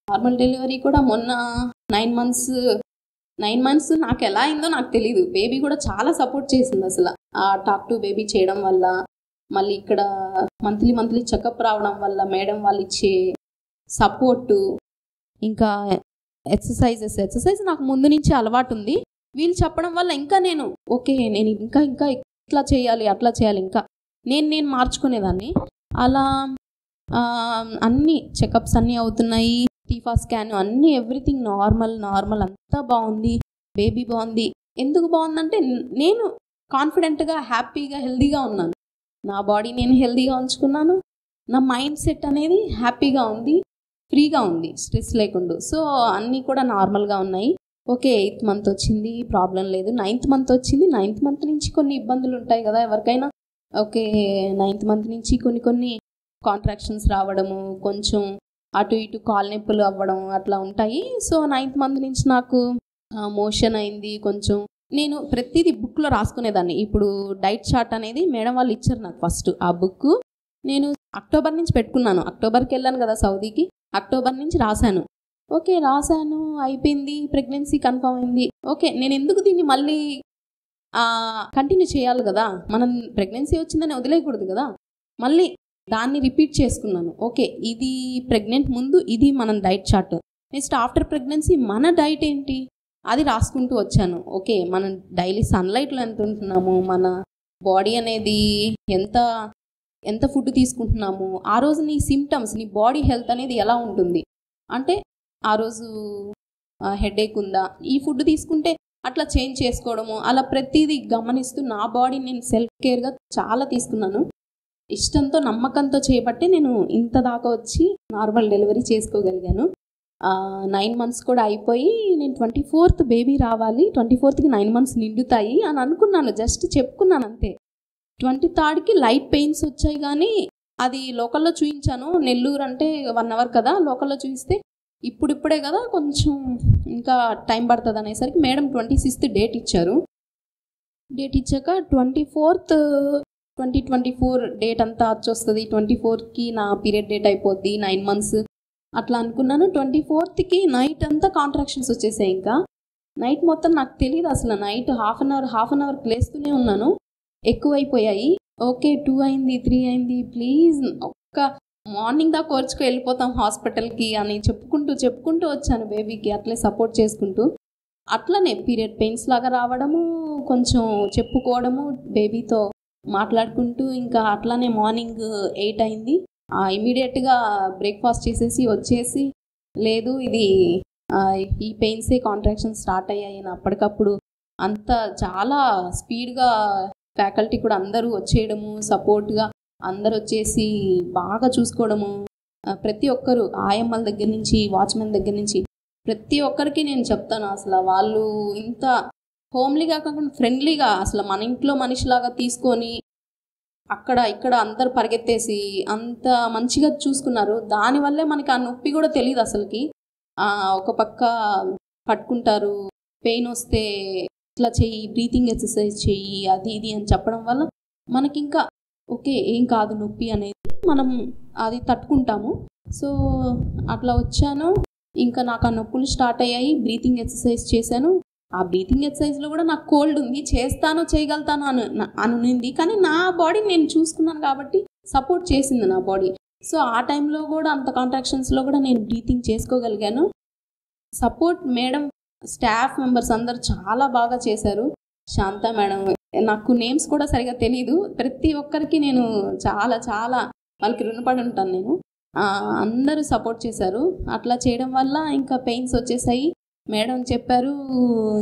నార్మల్ డెలివరీ కూడా మొన్న 9 months నాకు ఎలా అయిందో నాకు తెలీదు. బేబీ కూడా చాలా సపోర్ట్ చేసింది అసలు. టాక్ టు బేబీ చేయడం వల్ల, మళ్ళీ ఇక్కడ మంత్లీ చెకప్ రావడం వల్ల మేడం వాళ్ళు ఇచ్చే సపోర్టు, ఇంకా ఎక్సర్సైజ్ నాకు ముందు నుంచి అలవాటు ఉంది. వీళ్ళు చెప్పడం వల్ల ఇంకా నేను ఇంకా ఇట్లా చేయాలి అట్లా చేయాలి, ఇంకా నేను మార్చుకునేదాన్ని. అలా అన్ని చెకప్స్ అన్నీ అవుతున్నాయి, టీఫా స్కాన్ అన్నీ ఎవ్రీథింగ్ నార్మల్ అంతా బాగుంది, బేబీ బాగుంది. ఎందుకు బాగుందంటే నేను కాన్ఫిడెంట్గా హ్యాపీగా హెల్దీగా ఉన్నాను, నా బాడీ నేను హెల్దీగా ఉంచుకున్నాను, నా మైండ్ సెట్ అనేది హ్యాపీగా ఉంది, ఫ్రీగా ఉంది, స్ట్రెస్ లేకుండా. సో అన్నీ కూడా నార్మల్గా ఉన్నాయి. ఓకే 8th month వచ్చింది, ప్రాబ్లం లేదు. 9th month వచ్చింది. 9th month నుంచి కొన్ని ఇబ్బందులు ఉంటాయి కదా ఎవరికైనా. ఓకే 9th month నుంచి కొన్ని కాంట్రాక్షన్స్ రావడము, కొంచెం అటు ఇటు కాలు నొప్పులు అవ్వడం అట్లా ఉంటాయి. సో 9th month నుంచి నాకు మోషన్ అయింది కొంచెం. నేను ప్రతిదీ బుక్లో రాసుకునేదాన్ని. ఇప్పుడు డైట్ చార్ట్ అనేది మేడం వాళ్ళు ఇచ్చారు నాకు ఫస్ట్. ఆ బుక్ నేను అక్టోబర్ నుంచి పెట్టుకున్నాను. అక్టోబర్కి వెళ్ళాను కదా సౌదీకి, అక్టోబర్ నుంచి రాశాను. ఓకే రాశాను, అయిపోయింది, ప్రెగ్నెన్సీ కన్ఫర్మ్ అయింది. ఓకే నేను ఎందుకు దీన్ని మళ్ళీ కంటిన్యూ చేయాలి కదా, మనం ప్రెగ్నెన్సీ వచ్చిందని వదిలేయకూడదు కదా, మళ్ళీ దాన్ని రిపీట్ చేసుకున్నాను. ఓకే ఇది ప్రెగ్నెంట్ ముందు ఇది మనం diet chart, next after pregnancy మన డైట్ ఏంటి అది రాసుకుంటూ వచ్చాను. ఓకే మనం డైలీ సన్లైట్లో ఎంత ఉంటున్నాము, మన బాడీ అనేది ఎంత ఫుడ్ తీసుకుంటున్నాము, ఆ రోజు నీ సిమ్టమ్స్, నీ బాడీ హెల్త్ అనేది ఎలా ఉంటుంది, అంటే ఆ రోజు హెడేక్ ఉందా, ఈ ఫుడ్ తీసుకుంటే అట్లా చేంజ్ చేసుకోవడము, అలా ప్రతిదీ గమనిస్తూ నా బాడీ నేను సెల్ఫ్ కేర్గా చాలా తీసుకున్నాను. ఇష్టంతో నమ్మకంతో చేయబట్టి నేను ఇంత దాకా వచ్చి నార్మల్ డెలివరీ చేసుకోగలిగాను. 9 months కూడా అయిపోయి నేను 24th బేబీ రావాలి, 24th 9 months నిండుతాయి అని అనుకున్నాను, జస్ట్ చెప్పుకున్నాను అంతే. 23rd లైట్ పెయిన్స్ వచ్చాయి కానీ అది లోకల్లో చూయించాను. నెల్లూరు అంటే 1 hour కదా, లోకల్లో చూపిస్తే ఇప్పుడిప్పుడే కదా కొంచెం ఇంకా టైం పడుతుంది అనేసరికి మేడం 26th డేట్ ఇచ్చారు. డేట్ ఇచ్చాక 24th 2024 డేట్ అంతా వచ్చొస్తుంది. 24th నా పీరియడ్ డేట్ అయిపోద్ది, 9 months అట్లా అనుకున్నాను. 24th నైట్ అంతా కాంట్రాక్షన్స్ వచ్చేసాయి. ఇంకా నైట్ మొత్తం నాకు తెలియదు అసలు. నైట్ హాఫ్ అన్ అవర్ లేస్తూనే ఉన్నాను. ఎక్కువైపోయాయి. ఓకే 2 అయింది, 3 అయింది, ప్లీజ్ ఒక్క మార్నింగ్ దాకా ఓర్చుకు వెళ్ళిపోతాం హాస్పిటల్కి అని చెప్పుకుంటూ వచ్చాను బేబీకి, అట్లే సపోర్ట్ చేసుకుంటూ. అట్లనే పీరియడ్ పెయిన్స్ లాగా రావడము, కొంచెం చెప్పుకోవడము, బేబీతో మాట్లాడుకుంటూ ఇంకా అట్లానే మార్నింగ్ 8 అయింది. ఇమీడియట్గా బ్రేక్ఫాస్ట్ చేసేసి వచ్చేసి, లేదు ఇది ఈ పెయిన్సే కాంట్రాక్షన్ స్టార్ట్ అయ్యాయి అని అప్పటికప్పుడు అంతా చాలా స్పీడ్గా ఫ్యాకల్టీ కూడా అందరూ వచ్చేయడము, సపోర్ట్గా అందరు వచ్చేసి బాగా చూసుకోవడము. ప్రతి ఒక్కరు ఆయమ్మల దగ్గర నుంచి వాచ్మెన్ దగ్గర నుంచి ప్రతి ఒక్కరికి నేను చెప్తాను, అసలు వాళ్ళు ఇంత హోమ్లీగా కాకుండా ఫ్రెండ్లీగా అసలు మన ఇంట్లో మనిషిలాగా తీసుకొని అక్కడ ఇక్కడ అందరు పరిగెత్తేసి అంత మంచిగా చూసుకున్నారు. దానివల్లే మనకి ఆ నొప్పి కూడా తెలియదు అసలుకి. ఒక పక్క పట్టుకుంటారు, పెయిన్ వస్తే ఇట్లా చెయ్యి, బ్రీతింగ్ ఎక్సర్సైజ్ చెయ్యి, అది ఇది అని చెప్పడం వల్ల మనకి ఇంకా ఓకే ఏం కాదు నొప్పి అనేది మనం అది తట్టుకుంటాము. సో అట్లా వచ్చాను. ఇంకా నాకు ఆ నొప్పులు స్టార్ట్ అయ్యాయి. బ్రీతింగ్ ఎక్సర్సైజ్ చేశాను. ఆ బ్రీతింగ్ ఎక్సర్సైజ్లో కూడా నాకు కోల్డ్ ఉంది, చేయగలుగుతాను అనునింది. కానీ నా బాడీని నేను చూసుకున్నాను కాబట్టి సపోర్ట్ చేసింది నా బాడీ. సో ఆ టైంలో కూడా అంత కాంట్రాక్షన్స్లో కూడా నేను బ్రీతింగ్ చేసుకోగలిగాను. సపోర్ట్ మేడం, స్టాఫ్ మెంబర్స్ అందరు చాలా బాగా చేశారు. శాంత మేడం, నాకు నేమ్స్ కూడా సరిగా తెలీదు. ప్రతి ఒక్కరికి నేను చాలా చాలా వాళ్ళకి రుణపడి ఉంటాను నేను. అందరూ సపోర్ట్ చేశారు. అట్లా చేయడం వల్ల ఇంకా పెయిన్స్ వచ్చేసాయి. మేడం చెప్పారు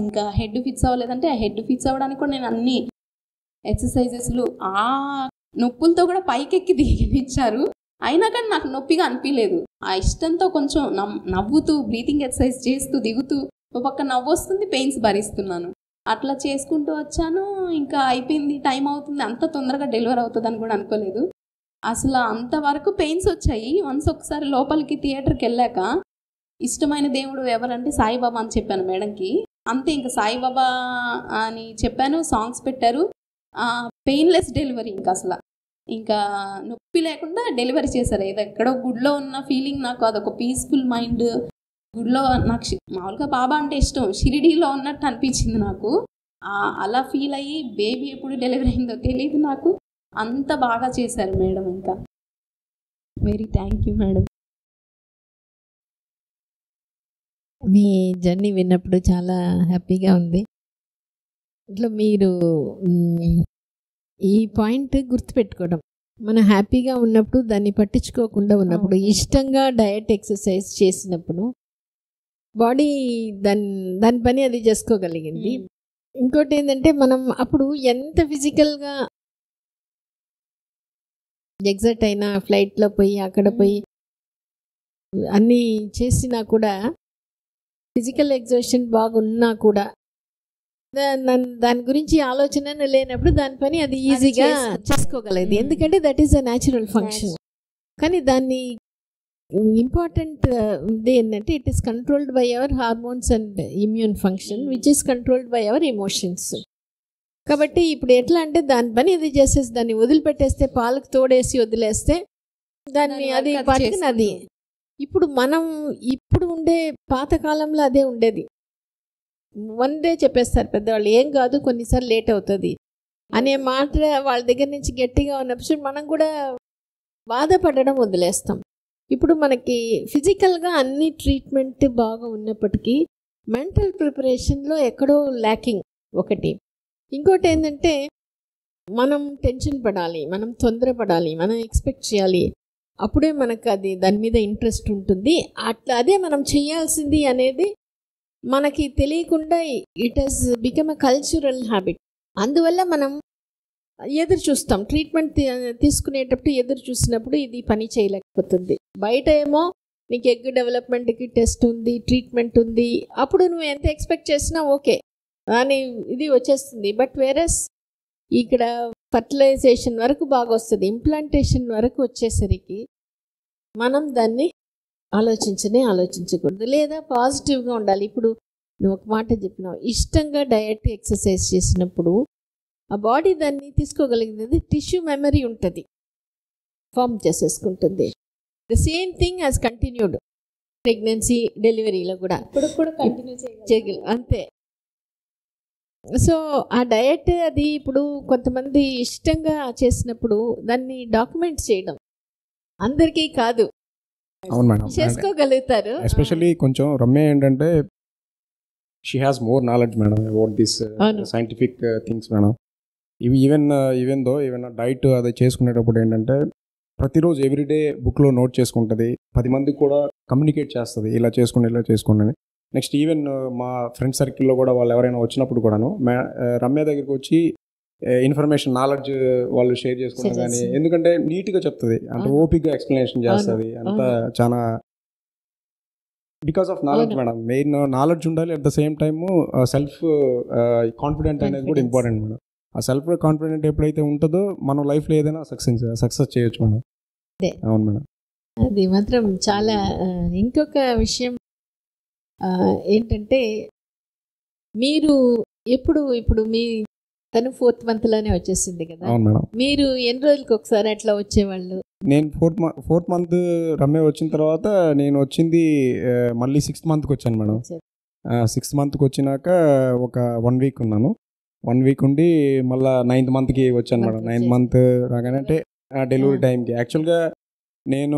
ఇంకా హెడ్ ఫిక్స్ అవ్వలేదంటే, ఆ హెడ్ ఫిక్స్ అవ్వడానికి కూడా నేను అన్ని ఎక్సర్సైజెస్లు ఆ నొప్పులతో కూడా పైకెక్కి దిగనిచ్చారు. అయినా కానీ నాకు నొప్పిగా అనిపించలేదు. ఆ ఇష్టంతో కొంచెం నవ్వుతూ బ్రీతింగ్ ఎక్సర్సైజ్ చేస్తూ దిగుతూ ఒక పక్క నవ్వు వస్తుంది, పెయిన్స్ భరిస్తున్నాను. అట్లా చేసుకుంటూ వచ్చాను. ఇంకా అయిపోయింది, టైం అవుతుంది. అంత తొందరగా డెలివరీ అవుతుందని కూడా అనుకోలేదు. అసలు అంతవరకు పెయిన్స్ వచ్చాయి. ఒకసారి లోపలికి థియేటర్కి వెళ్ళాక ఇష్టమైన దేవుడు ఎవరంటే సాయిబాబా అని చెప్పాను మేడంకి. అంతే, ఇంకా సాయిబాబా అని చెప్పాను. సాంగ్స్ పెట్టారు. పెయిన్లెస్ డెలివరీ, ఇంకా అసలు ఇంకా నొప్పి లేకుండా డెలివరీ చేశారు. ఏదో ఎక్కడో గుడిలో ఉన్న ఫీలింగ్ నాకు, అదొక పీస్ఫుల్ మైండ్. గుడిలో నాకు మామూలుగా బాబా అంటే ఇష్టం, షిరిడీలో ఉన్నట్టు అనిపించింది నాకు. అలా ఫీల్ అయ్యి బేబీ ఎప్పుడు డెలివరీ అయిందో తెలియదు నాకు. అంత బాగా చేశారు మేడం. ఇంకా very thank you madam. Me journey విన్నప్పుడు చాలా హ్యాపీగా ఉంది. ఇట్లా మీరు ఈ పాయింట్ గుర్తుపెట్టుకోవడం, మనం హ్యాపీగా ఉన్నప్పుడు దాన్ని పట్టించుకోకుండా ఉన్నప్పుడు ఇష్టంగా డయట్ ఎక్సర్సైజ్ చేసినప్పుడు బాడీ దాని పని అది చేసుకోగలిగింది. ఇంకోటి ఏంటంటే మనం అప్పుడు ఎంత ఫిజికల్గా ఎగ్జైట్ అయినా, ఫ్లైట్లో పోయి అక్కడ పోయి అన్నీ చేసినా కూడా, ఫిజికల్ ఎగ్జర్షన్ బాగున్నా కూడా దాని గురించి ఆలోచన లేనప్పుడు దాని పని అది ఈజీగా చేసుకోగలదు. ఎందుకంటే that is a natural function. కానీ దాన్ని ఇంపార్టెంట్ ఇది ఏంటంటే it is controlled by our hormones and immune function which is controlled by our emotions. కాబట్టి ఇప్పుడు ఎట్లా అంటే దాని పని అది చేసేసి దాన్ని వదిలిపెట్టేస్తే, పాలకు తోడేసి వదిలేస్తే దాన్ని అది పట్టుకున్నది. ఇప్పుడు ఇప్పుడు ఉండే పాతకాలంలో అదే ఉండేది. వన్ డే చెప్పేస్తారు పెద్దవాళ్ళు, ఏం కాదు కొన్నిసార్లు లేట్ అవుతుంది అనే మాట వాళ్ళ దగ్గర నుంచి గట్టిగా ఉన్నప్పుడు మనం కూడా బాధపడడం వదిలేస్తాం. ఇప్పుడు మనకి ఫిజికల్గా అన్ని ట్రీట్మెంట్ బాగా ఉన్నప్పటికీ మెంటల్ ప్రిపరేషన్లో ఎక్కడో ల్యాకింగ్ ఒకటి. ఇంకోటి ఏంటంటే మనం టెన్షన్ పడాలి, మనం తొందరపడాలి, మనం ఎక్స్పెక్ట్ చేయాలి. అప్పుడే మనకు అది దాని మీద ఇంట్రెస్ట్ ఉంటుంది. అట్లా అదే మనం చేయాల్సింది అనేది మనకి తెలియకుండా it has become a cultural habit. అందువల్ల మనం ఎదురు చూస్తాం. ట్రీట్మెంట్ తీసుకునేటప్పుడు ఎదురు చూసినప్పుడు ఇది పని చేయలేకపోతుంది. బయట ఏమో నీకు ఎగ్ డెవలప్మెంట్కి టెస్ట్ ఉంది, ట్రీట్మెంట్ ఉంది, అప్పుడు నువ్వు ఎంత ఎక్స్పెక్ట్ చేసినా ఓకే అని ఇది వచ్చేస్తుంది. బట్ వేరస్ ఇక్కడ ఫర్టిలైజేషన్ వరకు బాగా వస్తుంది, ఇంప్లాంటేషన్ వరకు వచ్చేసరికి మనం దాన్ని ఆలోచించకూడదు, లేదా పాజిటివ్గా ఉండాలి. ఇప్పుడు నువ్వు ఒక మాట చెప్పినావు, ఇష్టంగా డయట్ ఎక్సర్సైజ్ చేసినప్పుడు ఆ బాడీ దాన్ని తీసుకోగలిగింది, టిష్యూ మెమరీ ఉంటుంది, ఫామ్ చేసేసుకుంటుంది. The same thing has continued. Pregnancy డెలివరీలో కూడా ఇప్పుడు కూడా కంటిన్యూ చేయగలం అంతే. సో ఆ డయట్ అది ఇప్పుడు కొంతమంది ఇష్టంగా చేసినప్పుడు దాన్ని డాక్యుమెంట్ చేయడం అందరికీ కాదు, అవును మేడం. చేసుకోగలుగుతారు. ఎస్పెషల్లీ కొంచెం రమ్య ఏంటంటే she has more knowledge madam about this scientific things madam. ఇవి ఈవెన్ డైట్ అది చేసుకునేటప్పుడు ఏంటంటే ప్రతిరోజు ఎవ్రీడే బుక్లో నోట్ చేసుకుంటుంది, 10 మందికి కూడా కమ్యూనికేట్ చేస్తుంది ఇలా చేసుకోండి అని. నెక్స్ట్ ఈవెన్ మా ఫ్రెండ్ సర్కిల్లో కూడా వాళ్ళు ఎవరైనా వచ్చినప్పుడు కూడాను రమ్య దగ్గరికి వచ్చి ఇన్ఫర్మేషన్ నాలెడ్జ్ వాళ్ళు షేర్ చేసుకోవడం కానీ, ఎందుకంటే నీట్గా చెప్తుంది, అంటే ఓపిక్గా ఎక్స్ప్లెనేషన్ చేస్తుంది, అంతా చాలా because of knowledge madam. Main knowledge ఉండాలి, at the same time self confident అనేది కూడా ఇంపార్టెంట్ మేడం. ఆ సెల్ఫ్ కాన్ఫిడెంట్ ఎప్పుడైతే ఉంటుందో మనం లైఫ్లో ఏదైనా సక్సెస్ చేయొచ్చు మేడం. అవును మేడం, అది మాత్రం చాలా. ఇంకొక విషయం ఏంటంటే మీరు ఇప్పుడు మీ తను 4th monthలోనే వచ్చేసింది కదా. అవును మేడం. మీరు ఎన్ని రోజులకి ఒకసారి అట్లా వచ్చేవాళ్ళు? నేను 4th month రమ్య వచ్చిన తర్వాత నేను వచ్చింది మళ్ళీ 6th monthకి వచ్చాను మేడం. 6th monthకి వచ్చినాక ఒక 1 week ఉన్నాను. 1 week ఉండి మళ్ళీ 9th monthకి వచ్చాను మేడం. 9th month రాగానే అంటే డెలివరీ టైంకి యాక్చువల్గా నేను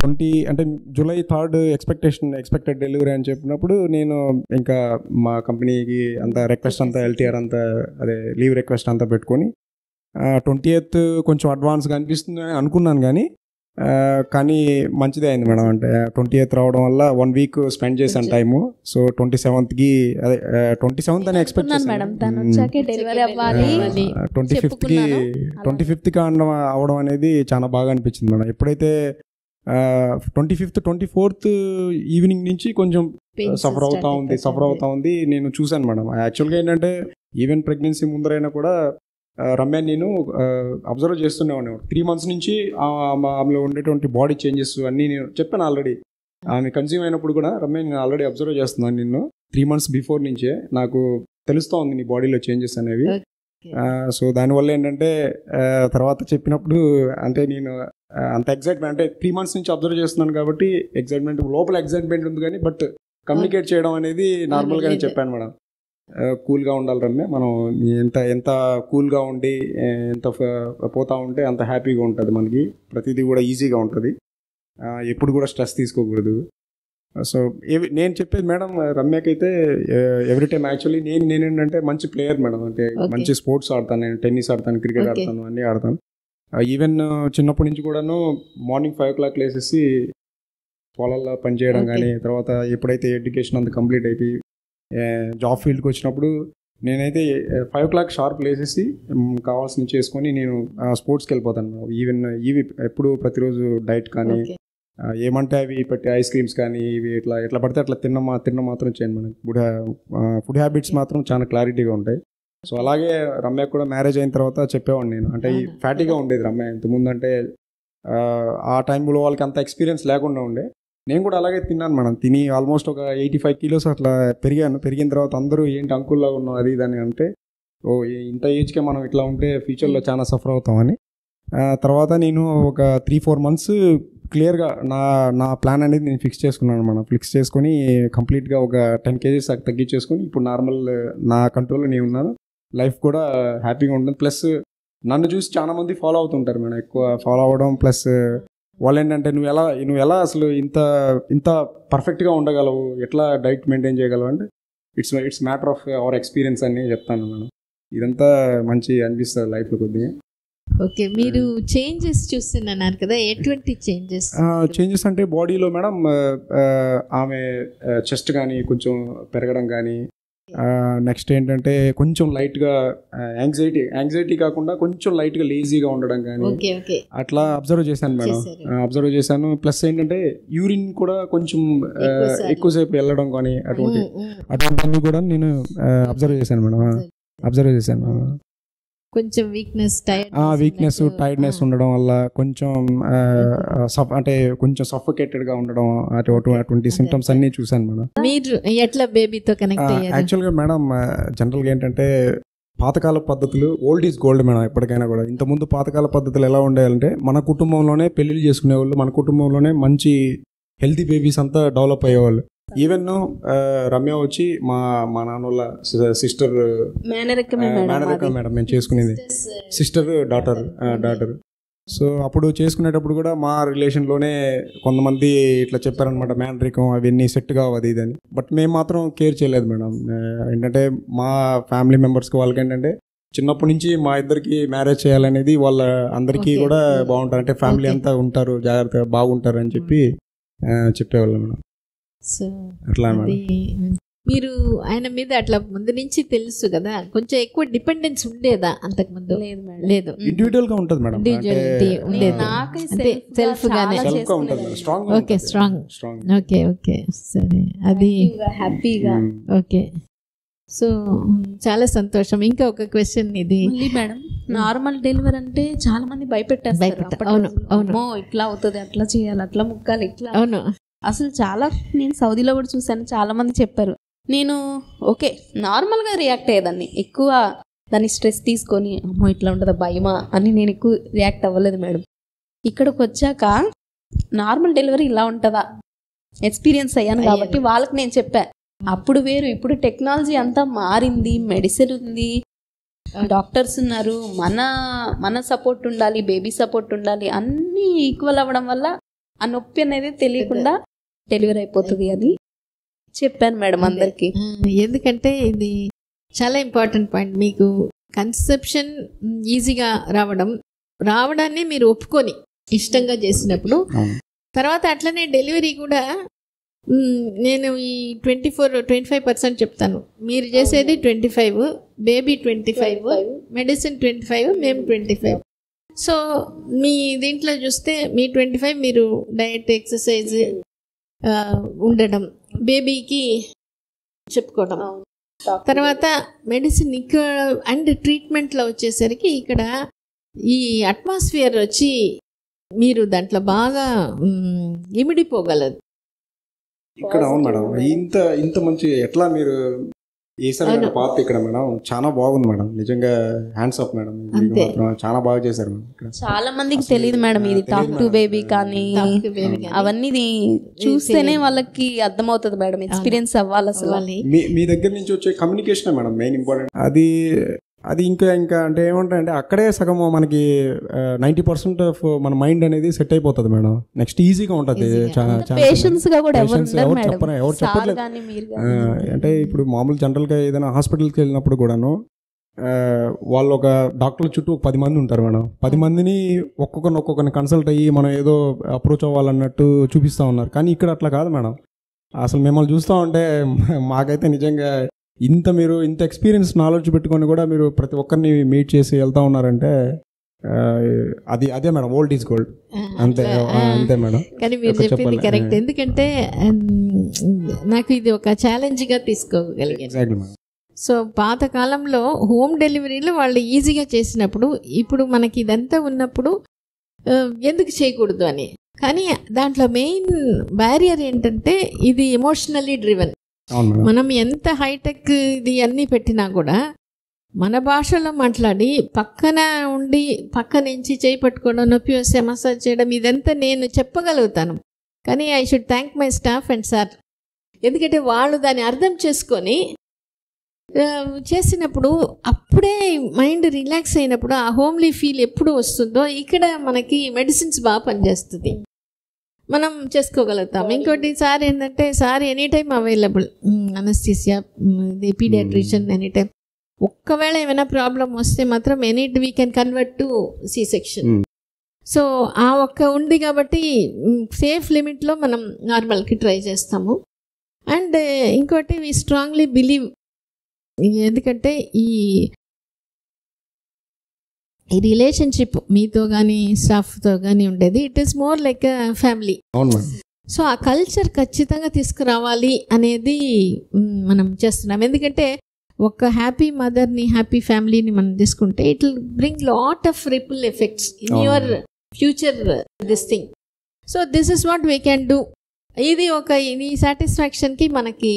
20 అంటే July 3rd ఎక్స్పెక్టెడ్ డెలివరీ అని చెప్పినప్పుడు నేను ఇంకా మా కంపెనీకి అంతా రిక్వెస్ట్ అంతా LTR అంతా అదే లీవ్ రిక్వెస్ట్ అంతా పెట్టుకొని 20th కొంచెం అడ్వాన్స్గా అనిపిస్తుంది అనుకున్నాను, కానీ మంచిదే అయింది మేడం. అంటే 20th రావడం వల్ల 1 week స్పెండ్ చేశాను టైము. సో 27th అదే 27th అని ఎక్స్పెక్ట్ చేశాను. 25th అవడం అనేది చాలా బాగా అనిపించింది మేడం. ఎప్పుడైతే 25th 24th ఈవినింగ్ నుంచి కొంచెం సఫర్ అవుతా ఉంది నేను చూశాను మేడం. యాక్చువల్గా ఏంటంటే ఈవెన్ ప్రెగ్నెన్సీ ముందరైనా కూడా రమ్య నేను అబ్జర్వ్ చేస్తూనే 3 months నుంచి ఆమెలో ఉండేటువంటి బాడీ చేంజెస్ అన్నీ నేను చెప్పాను ఆల్రెడీ. ఆమె కన్సీవ్ అయినప్పుడు కూడా రమ్య నేను ఆల్రెడీ అబ్జర్వ్ చేస్తున్నాను, నిన్ను 3 months బిఫోర్ నుంచే నాకు తెలుస్తూ ఉంది నీ బాడీలో చేంజెస్ అనేవి. సో దానివల్ల ఏంటంటే తర్వాత చెప్పినప్పుడు అంటే నేను అంత ఎగ్జైట్మెంట్ అంటే 3 months నుంచి అబ్జర్వ్ చేస్తున్నాను కాబట్టి లోపల ఎగ్జైట్మెంట్ ఉంది, కానీ బట్ కమ్యూనికేట్ చేయడం అనేది నార్మల్గానే చెప్పాను మేడం. కూల్గా ఉండాలి రమ్య, మనం ఎంత కూల్గా ఉండి ఎంత పోతా ఉంటే అంత హ్యాపీగా ఉంటుంది మనకి, ప్రతిదీ కూడా ఈజీగా ఉంటుంది, ఎప్పుడు కూడా స్ట్రెస్ తీసుకోకూడదు. సో నేను చెప్పేది మేడం రమ్యకైతే ఎవ్రీ టైం యాక్చువల్లీ నేనేంటంటే మంచి ప్లేయర్ మేడం. అంటే మంచి స్పోర్ట్స్ ఆడతాను, నేను టెన్నిస్ ఆడతాను, క్రికెట్ ఆడతాను, అన్నీ ఆడతాను. ఈవెన్ చిన్నప్పటి నుంచి కూడాను మార్నింగ్ 5 o'clock లేసేసి పొలాల్లో పనిచేయడం కానీ, తర్వాత ఎప్పుడైతే ఎడ్యుకేషన్ అంతా కంప్లీట్ అయిపోయి జాబ్ ఫీల్డ్కి వచ్చినప్పుడు నేనైతే 5 o'clock షార్ప్ లేసేసి కావాల్సినవి చేసుకొని నేను స్పోర్ట్స్కి వెళ్ళిపోతాను. ఈవెన్ ఇవి ఎప్పుడు ప్రతిరోజు డైట్ కానీ ఏమంటే అవి పెట్టి ఐస్ క్రీమ్స్ కానీ ఇవి ఎట్లా పడితే అట్లా తిన్న మాత్రం చేయండి మనకి. ఫుడ్ హ్యాబిట్స్ మాత్రం చాలా క్లారిటీగా ఉంటాయి. సో అలాగే రమ్య కూడా మ్యారేజ్ అయిన తర్వాత చెప్పేవాడిని నేను, అంటే ఈ ఫ్యాటీగా ఉండేది రమ్య ఇంతకుముందు, అంటే ఆ టైంలో వాళ్ళకి అంత ఎక్స్పీరియన్స్ లేకుండా ఉండే. నేను కూడా అలాగే తిన్నాను మేడం. తిని ఆల్మోస్ట్ ఒక 85 kilos అట్లా పెరిగాను. పెరిగిన తర్వాత అందరూ ఏంటి అంకుల్లా ఉన్నాం అది దాన్ని అంటే, ఇంత ఏజ్కే మనం ఇట్లా ఉంటే ఫ్యూచర్లో చాలా సఫర్ అవుతామని. తర్వాత నేను ఒక 3-4 months క్లియర్గా నా ప్లాన్ అనేది నేను ఫిక్స్ చేసుకున్నాను మేడం. ఫిక్స్ చేసుకొని కంప్లీట్గా ఒక 10 kgs తగ్గించేసుకొని ఇప్పుడు నార్మల్ నా కంట్రోల్లో నేను ఉన్నాను. లైఫ్ కూడా హ్యాపీగా ఉంటుంది. ప్లస్ నన్ను చూసి చాలా మంది ఫాలో అవుతుంటారు మేడం, ఎక్కువ ఫాలో అవ్వడం. ప్లస్ వాళ్ళు ఏంటంటే నువ్వు ఎలా అసలు ఇంత పర్ఫెక్ట్గా ఉండగలవు, ఎట్లా డైట్ మెయింటైన్ చేయగలవు అంటే it's matter of our experience అని చెప్తాను మేడం. ఇదంతా మంచి అనిపిస్తుంది లైఫ్లో కొద్దిగా. ఓకే, మీరు చేంజెస్ చూస్తున్నారు కదా, ఎటువంటి చేంజెస్ అంటే బాడీలో మేడం ఆమె చెస్ట్ కానీ కొంచెం పెరగడం కానీ, నెక్స్ట్ ఏంటంటే కొంచెం లైట్గా యాంగ్జైటీ కాకుండా కొంచెం లైట్గా లేజీగా ఉండడం కానీ అట్లా అబ్జర్వ్ చేశాను మేడం. ప్లస్ ఏంటంటే యూరిన్ కూడా కొంచెం ఎక్కువసేపు వెళ్ళడం కానీ అటువంటివన్నీ కూడా నేను అబ్జర్వ్ చేశాను మేడం. కొంచెం వీక్నెస్ టైర్డ్నెస్ ఉండడం వల్ల కొంచెం అంటే కొంచెం సఫోకేటెడ్గా ఉండడం అటువంటి సిమ్టమ్స్ అన్నీ చూశాను మేడం. మీరు ఎట్లా బేబీతో కనెక్ట్ అయ్యారు? యాక్చువల్గా మేడం జనరల్గా ఏంటంటే పాతకాల పద్ధతులు ఓల్డ్ ఈజ్ గోల్డ్ మేడం. ఎప్పటికైనా కూడా ఇంతకుముందు పాతకాల పద్ధతులు ఎలా ఉండేయాలంటే మన కుటుంబంలోనే పెళ్ళిళ్ళు చేసుకునేవాళ్ళు, మన కుటుంబంలోనే మంచి హెల్తీ బేబీస్ అంతా డెవలప్ అయ్యేవాళ్ళు. ఈవెన్ రమ్య వచ్చి మా మా నాన్న వాళ్ళ సిస్టర్ మేనరికమే మేడం మేము చేసుకునేది, సిస్టర్ డాటర్. సో అప్పుడు చేసుకునేటప్పుడు కూడా మా రిలేషన్లోనే కొంతమంది ఇట్లా చెప్పారనమాట, మేనరికం అవన్నీ సెట్ కావు అది ఇదని. బట్ మేము మాత్రం కేర్ చేయలేదు మేడం. ఏంటంటే మా ఫ్యామిలీ మెంబర్స్కి వాళ్ళకి ఏంటంటే చిన్నప్పటి నుంచి మా ఇద్దరికి మ్యారేజ్ చేయాలనేది వాళ్ళ అందరికీ కూడా బాగుంటారు, అంటే ఫ్యామిలీ అంతా ఉంటారు జాగ్రత్తగా బాగుంటారు అని చెప్పి చెప్పేవాళ్ళం మేడం. సో అట్లా మీరు ఆయన మీద అట్లా ముందు నుంచి తెలుసు కదా, కొంచెం ఎక్కువ డిపెండెన్స్ ఉండేదా అంతకు ముందు? లేదు మేడం, లేదు, ఇండివిజువల్ గా ఉంటుంది మేడం, ఇండివిజువాలిటీ ఉండేది, అంటే సెల్ఫ్ గానే. Okay, strong. ఓకే సరే, అది హ్యాపీగా. ఓకే, సో చాలా సంతోషం. ఇంకా ఒక క్వశ్చన్ ఇది మేడం, నార్మల్ డెలివరీ అంటే చాలా మంది భయపెట్టేస్తారు. అవును, ఇట్లా అవుతుంది, అట్లా చేయాలి, అట్లా ముక్కాలి, ఇట్లా. అవును, అసలు చాలా నేను సౌదీలో కూడా చూసాను, చాలా మంది చెప్పారు. నేను ఓకే నార్మల్గా రియాక్ట్ అయ్యేదాన్ని, ఎక్కువ దాన్ని స్ట్రెస్ తీసుకొని అమ్మో ఇట్లా ఉంటుందా భయమా అని నేను ఎక్కువ రియాక్ట్ అవ్వలేదు మేడం. ఇక్కడికి వచ్చాక నార్మల్ డెలివరీ ఇలా ఉంటుందా ఎక్స్పీరియన్స్ అయ్యాను కాబట్టి వాళ్ళకి నేను చెప్పా. అప్పుడు వేరు, ఇప్పుడు టెక్నాలజీ అంతా మారింది, మెడిసిన్ ఉంది, డాక్టర్స్ ఉన్నారు, మన సపోర్ట్ ఉండాలి, బేబీ సపోర్ట్ ఉండాలి, అన్నీ ఈక్వల్ అవ్వడం వల్ల ఆ నొప్పి అనేది తెలియకుండా డెలివరీ అయిపోతుంది అని చెప్పాను మేడం అందరికి. ఎందుకంటే ఇది చాలా ఇంపార్టెంట్ పాయింట్. మీకు కన్సెప్షన్ ఈజీగా రావడాన్ని మీరు ఒప్పుకొని ఇష్టంగా చేసినప్పుడు, తర్వాత అట్లనే డెలివరీ కూడా నేను ఈ 25% చెప్తాను, మీరు చేసేది 25, బేబీ 25, మెడిసిన్ 25, మేము 25. సో మీ దీంట్లో చూస్తే మీ 25 మీరు డయట్ ఎక్సర్సైజ్ ఉండడం, బేబీకి చెప్పుకోవడం, తర్వాత మెడిసిన్ ఇక్కడ అండ్ ట్రీట్మెంట్లో వచ్చేసరికి ఇక్కడ ఈ అట్మాస్ఫియర్ వచ్చి మీరు దాంట్లో బాగా ఇమిడిపోగలదు ఇక్కడ. అవును మేడం, ఇంత మంచి ఎట్లా మీరు చేశారు పాత ఇక్కడ మేడం, చాలా బాగుంది మేడం, నిజంగా హ్యాండ్స్ అప్ మేడం, చాలా బాగా చేశారు మేడం. చాలా మందికి తెలియదు మేడం ఇది టాక్ టు బేబీ కానీ అవన్నీ చూస్తేనే వాళ్ళకి అర్థమవుతుంది మేడం, ఎక్స్పీరియన్స్ అవ్వాలి అసలు. మీ దగ్గర నుంచి వచ్చే కమ్యూనికేషన్ మేడం మెయిన్ ఇంపార్టెంట్. అది ఇంకా అంటే ఏమంటారంటే అక్కడే సగం మనకి 90% ఆఫ్ మన మైండ్ అనేది సెట్ అయిపోతుంది మేడం. నెక్స్ట్ ఈజీగా ఉంటుంది, ఎవరు చెప్పట్లేదు. అంటే ఇప్పుడు మామూలు జనరల్గా ఏదైనా హాస్పిటల్కి వెళ్ళినప్పుడు కూడాను వాళ్ళు ఒక డాక్టర్ల చుట్టూ 10 మంది ఉంటారు మేడం. 10 మందిని ఒక్కొక్కరిని కన్సల్ట్ అయ్యి మనం ఏదో అప్రోచ్ అవ్వాలన్నట్టు చూపిస్తూ ఉన్నారు. కానీ ఇక్కడ అట్లా కాదు మేడం. అసలు మిమ్మల్ని చూస్తూ ఉంటే మాకైతే నిజంగా మీరు ఇంత ఎక్స్పీరియన్స్ నాలెడ్జ్ పెట్టుకొని కూడా మీరు ప్రతి ఒక్కరిని మీట్ చేసి వెళ్తా ఉన్నారంటే అదే మేడం, ఓల్డ్ ఈజ్ గోల్డ్. అంతే మేడం. కానీ మీరు చెప్పింది కరెక్ట్, ఎందుకంటే నాకు ఇది ఒక ఛాలెంజ్గా తీసుకోగలిగాను. సో పాతకాలంలో హోమ్ డెలివరీలు వాళ్ళు ఈజీగా చేసినప్పుడు, ఇప్పుడు మనకి ఇదంతా ఉన్నప్పుడు ఎందుకు చేయకూడదు అని. కానీ దాంట్లో మెయిన్ బ్యారియర్ ఏంటంటే ఇది ఎమోషనల్లీ డ్రివెన్. మనం ఎంత హైటెక్ ఇది అన్నీ పెట్టినా కూడా మన భాషలో మాట్లాడి పక్కన ఉండి పక్క నుంచి చేయి పట్టుకోవడం, నొప్పి వస్తే మసాజ్ చేయడం, ఇదంతా నేను చెప్పగలుగుతాను. కానీ I should thank my staff and sir, ఎందుకంటే వాళ్ళు దాన్ని అర్థం చేసుకొని చేసినప్పుడు అప్పుడే మైండ్ రిలాక్స్ అయినప్పుడు ఆ హోమ్లీ ఫీల్ ఎప్పుడు వస్తుందో ఇక్కడ మనకి మెడిసిన్స్ బాగా పనిచేస్తుంది, మనం చేసుకోగలుగుతాం. ఇంకోటి సార్ ఏంటంటే sir any time available, anaesthesia, paediatrician any time. ఒక్కవేళ ఏమైనా ప్రాబ్లం వస్తే మాత్రం we can convert to C section. So ఆ ఒక్క ఉంది కాబట్టి సేఫ్ లిమిట్లో మనం నార్మల్కి ట్రై చేస్తాము. అండ్ ఇంకోటి వీ స్ట్రాంగ్లీ బిలీవ్, ఎందుకంటే ఈ రిలేషన్షిప్ మీతో కానీ స్టాఫ్తో కానీ ఉండేది, it is more like a family. So ఆ కల్చర్ ఖచ్చితంగా తీసుకురావాలి అనేది మనం చేస్తున్నాం. ఎందుకంటే ఒక హ్యాపీ మదర్ని, హ్యాపీ ఫ్యామిలీని మనం తీసుకుంటే it will bring lot of ripple effects in your future this thing. So this is what we can do. ఇది ఈ సాటిస్ఫాక్షన్కి మనకి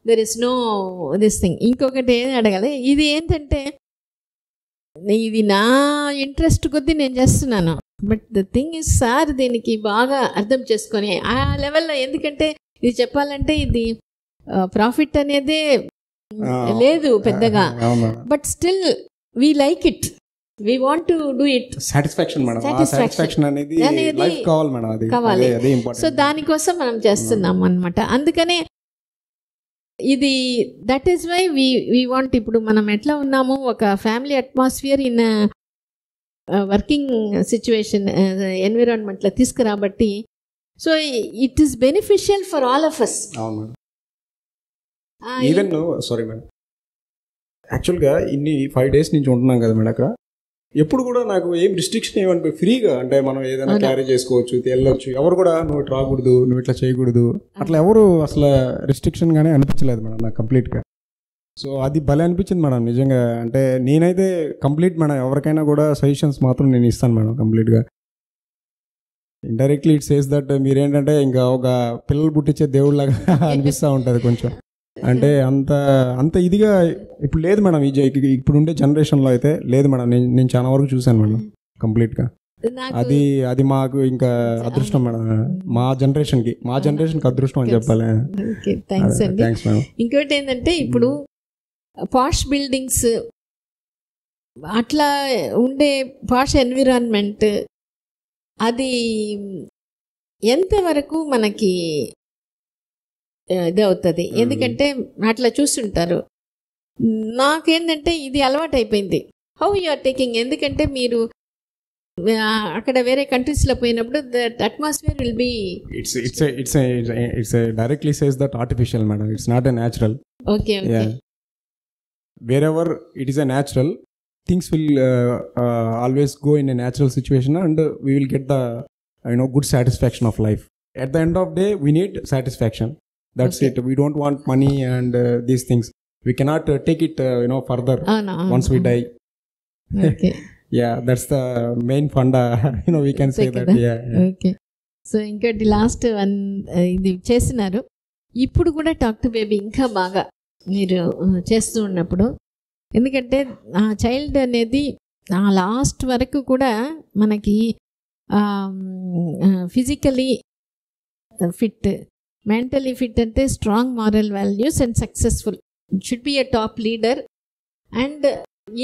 there is no this thing. ఇంకొకటి ఏం అడగాలి, ఇది ఏంటంటే ఇది నా ఇంట్రెస్ట్ కొద్దీ నేను చేస్తున్నాను. But the thing is sir దీనికి బాగా అర్థం చేసుకొని ఆ లెవెల్లో, ఎందుకంటే ఇది చెప్పాలంటే ఇది ప్రాఫిట్ అనేదే లేదు పెద్దగా, but still we like it, we want to do it. Satisfaction madam, satisfaction అనేది లైఫ్ కావాలి మేడం, అది కావాలి. అదే ఇంపార్టెంట్. సో దానికోసం మనం చేస్తున్నాం అన్నమాట. అందుకనే ఇది that is why we want, ఇప్పుడు మనం ఎట్లా ఉన్నాము ఒక family atmosphere in working situation ఎన్విరాన్మెంట్లో తీసుకురాబట్టి, so it is beneficial for all of us. అవును మేడం. ఈవెన్ సారీ మేడం, యాక్చువల్గా ఇన్ని 5 days నుంచి ఉంటున్నాం కదా మేడం అక్కడ, ఎప్పుడు కూడా నాకు ఏం రిస్ట్రిక్షన్ ఏమనిపి ఫ్రీగా, అంటే మనం ఏదైనా క్యారీ చేసుకోవచ్చు, వెళ్ళొచ్చు, ఎవరు కూడా నువ్వు ఇట్లా రాకూడదు, నువ్వు ఇట్లా చేయకూడదు, అట్లా ఎవరు అసలు రిస్ట్రిక్షన్ గానే అనిపించలేదు మేడం నాకు కంప్లీట్గా. సో అది భలే అనిపించింది మేడం నిజంగా. అంటే నేనైతే కంప్లీట్ మేడం ఎవరికైనా కూడా సజెషన్స్ మాత్రం నేను ఇస్తాను మేడం కంప్లీట్గా. ఇండైరెక్ట్లీ ఇట్ సేస్ దట్ మీరేంటంటే ఇంకా ఒక పిల్లలు పుట్టించే దేవుళ్ళలాగా అనిపిస్తూ ఉంటుంది కొంచెం. అంటే అంత ఇదిగా ఇప్పుడు లేదు మేడం, ఇప్పుడు ఉండే జనరేషన్లో అయితే లేదు మేడం. నేను చాలా వరకు చూశాను మేడం కంప్లీట్గా. అది మాకు ఇంకా అదృష్టం మేడం, మా జనరేషన్కి అదృష్టం అని చెప్పాలి. Thanks madam. ఇంకోటి ఏంటంటే ఇప్పుడు పాష్ బిల్డింగ్స్ అట్లా ఉండే పాష్ ఎన్విరాన్మెంట్, అది ఎంతవరకు మనకి ఇది అవుతుంది, ఎందుకంటే అట్లా చూస్తుంటారు. నాకేంటంటే ఇది అలవాటు అయిపోయింది. హౌ యు ఆర్ టేకింగ్, ఎందుకంటే మీరు అక్కడ వేరే కంట్రీస్లో పోయినప్పుడు that atmosphere will be it's directly says that artificial madam, it's not a natural. Okay, wherever it is a natural, things will always go in a natural situation, and we will get the good satisfaction of life. At the end of day we need satisfaction, that's it. We don't want money and these things. We cannot take it further once we die. Okay. Yeah, that's the main funda, we can say that. Okay. So ఇంకోటి last one ఇది చేస్తున్నారు ఇప్పుడు కూడా talk to baby ఇంకా బాగా మీరు చేస్తూ ఉన్నప్పుడు, ఎందుకంటే ఆ చైల్డ్ అనేది ఆ లాస్ట్ వరకు కూడా మనకి ఫిజికలీ ఫిట్, మెంటలీ ఫిట్, అంటే strong moral values and successful, should be a top leader and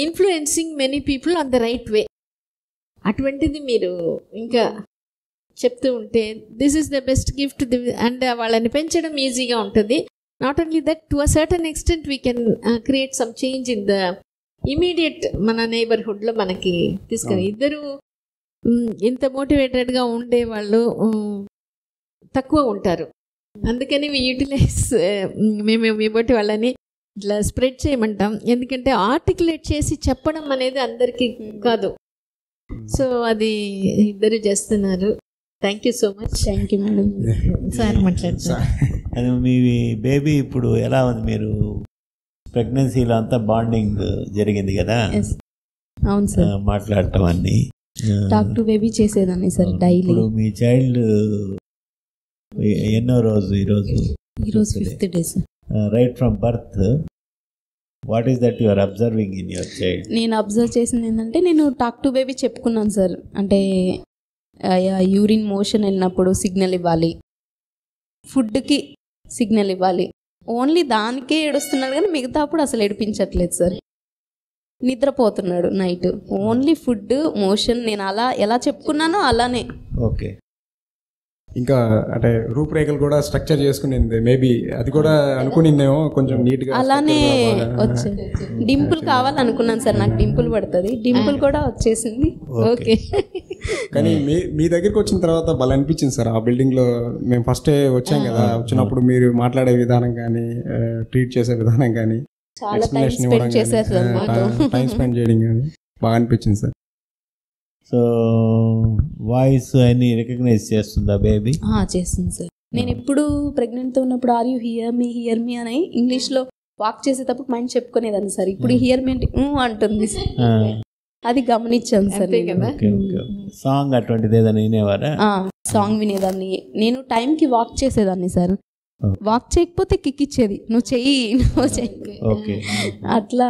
influencing many people on the right way. అటువంటిది మీరు ఇంకా చెప్తూ ఉంటే this is the best gift. And వాళ్ళని పెంచడం ఈజీగా ఉంటుంది. Not only that, to a certain extent we can create some change in the immediate మన నైబర్హుడ్లో మనకి తీసుకొని. ఇద్దరు ఇంత మోటివేటెడ్గా ఉండే వాళ్ళు తక్కువ ఉంటారు. అందుకని యూటిలైజ్ మేము మీ బట్టి వాళ్ళని ఇట్లా స్ప్రెడ్ చేయమంటాం. ఎందుకంటే ఆర్టికులేట్ చేసి చెప్పడం అనేది అందరికీ కాదు. సో అది ఇద్దరు చేస్తున్నారు. Thank you so much. Thank you madam. Sir మాట్లాడుతున్నారు. అది మీ బేబీ ఇప్పుడు ఎలా ఉంది? మీరు ప్రెగ్నెన్సీలో అంతా బాండింగ్ జరిగింది కదా? అవును సార్. మాట్లాడటం అన్ని టాక్ టు బేబీ చేసేదాన్ని సార్ డైలీ. ఇప్పుడు మీ చైల్డ్ ఎన్నో రోజు? ఈరోజు 5th day sir. Right from birth, what is that you are observing in your child? నేను అబ్జర్వ్ చేసింది ఏంటంటే, నేను టాక్ టు బేబీ చెప్పుకున్నాను సార్. అంటే యూరిన్ మోషన్ వెళ్ళినప్పుడు సిగ్నల్ ఇవ్వాలి, ఫుడ్కి సిగ్నల్ ఇవ్వాలి. ఓన్లీ దానికే ఏడుస్తున్నాడు కానీ మిగతా అప్పుడు అసలు ఏడిపించట్లేదు సార్. నిద్రపోతున్నాడు నైట్. Only food, motion. నేను అలా ఎలా చెప్పుకున్నానో అలానే. ఓకే. ఇంకా అంటే రూపురేఖలు కూడా స్ట్రక్చర్ చేసుకునింది. మేబీ అది కూడా అనుకునిందేమో కొంచెం నీట్గా అలానే వచ్చింది. డింపుల్ కావాలనుకున్నాను సార్, నాకు డింపుల్ పడుతుంది. డింపుల్ కూడా వచ్చేసింది. ఓకే. కానీ మీ దగ్గరికి వచ్చిన తర్వాత భలే అనిపించింది సార్. ఆ బిల్డింగ్లో మేము ఫస్ట్ వచ్చాం కదా, వచ్చినప్పుడు మీరు మాట్లాడే విధానం కానీ, ట్రీట్ చేసే విధానం కానీ, చాలా టైం స్పెండ్ చేశారు సార్. టైం స్పెండ్ చేయడం కానీ బాగా అనిపించింది సార్. సో వాయిస్ అన్ని రికగ్నైజ్ చేస్తుందా బేబీ? చేస్తుంది సార్. నేను ఎప్పుడు ప్రెగ్నెంట్తో ఉన్నప్పుడు ఆర్ యూ హియర్ మీ అని ఇంగ్లీష్లో వాక్ చేసేటప్పుడు మైండ్ చెప్పుకునేదాన్ని సార్. ఇప్పుడు హియర్ మీ అంటే అంటుంది. అది గమనించాను సార్. సాంగ్ అటువంటిది ఏదైనా వినేవారా? సాంగ్ వినేదాన్ని. నేను టైంకి వాక్ చేసేదాన్ని సార్. వాక్ చేయకపోతే కిక్ ఇచ్చేది, నువ్వు చెయ్యి, నువ్వు చెయ్యి. అట్లా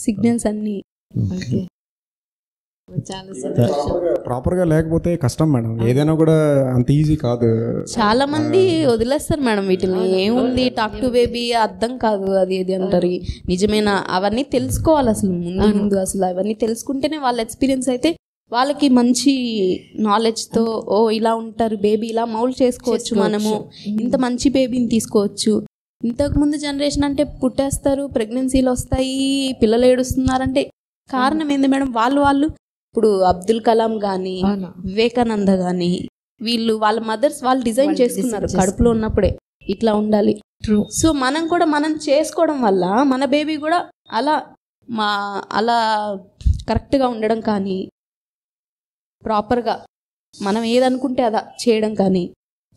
సిగ్నల్స్ అన్ని చాలా సంతోషం. ప్రాపర్గా లేకపోతే కష్టం మేడం, ఏదైనా కూడా అంత ఈజీ కాదు. చాలా మంది వదిలేస్తారు మేడం వీటిని, ఏముంది టాక్ టు బేబీ అర్థం కాదు అది ఇది అంటారు. నిజమేనా? అవన్నీ తెలుసుకోవాలి అసలు ముందు అసలు అవన్నీ తెలుసుకుంటేనే వాళ్ళ ఎక్స్పీరియన్స్ అయితే వాళ్ళకి మంచి నాలెడ్జ్తో ఓ ఇలా ఉంటారు బేబీ, ఇలా మౌల్డ్ చేసుకోవచ్చు, మనము ఇంత మంచి బేబీని తీసుకోవచ్చు. ఇంతకుముందు జనరేషన్ అంటే పుట్టేస్తారు, ప్రెగ్నెన్సీలు వస్తాయి, పిల్లలు ఏడుస్తున్నారంటే కారణం ఏంది మేడం? వాళ్ళు ఇప్పుడు అబ్దుల్ కలాం కానీ వివేకానంద కానీ వీళ్ళు వాళ్ళ మదర్స్ వాళ్ళు డిజైన్ చేసుకున్నారు కడుపులో ఉన్నప్పుడే ఇట్లా ఉండాలి. సో మనం కూడా మనం చేసుకోవడం వల్ల మన బేబీ కూడా అలా కరెక్ట్గా ఉండడం కానీ, ప్రాపర్గా మనం ఏదనుకుంటే అదా చేయడం కానీ.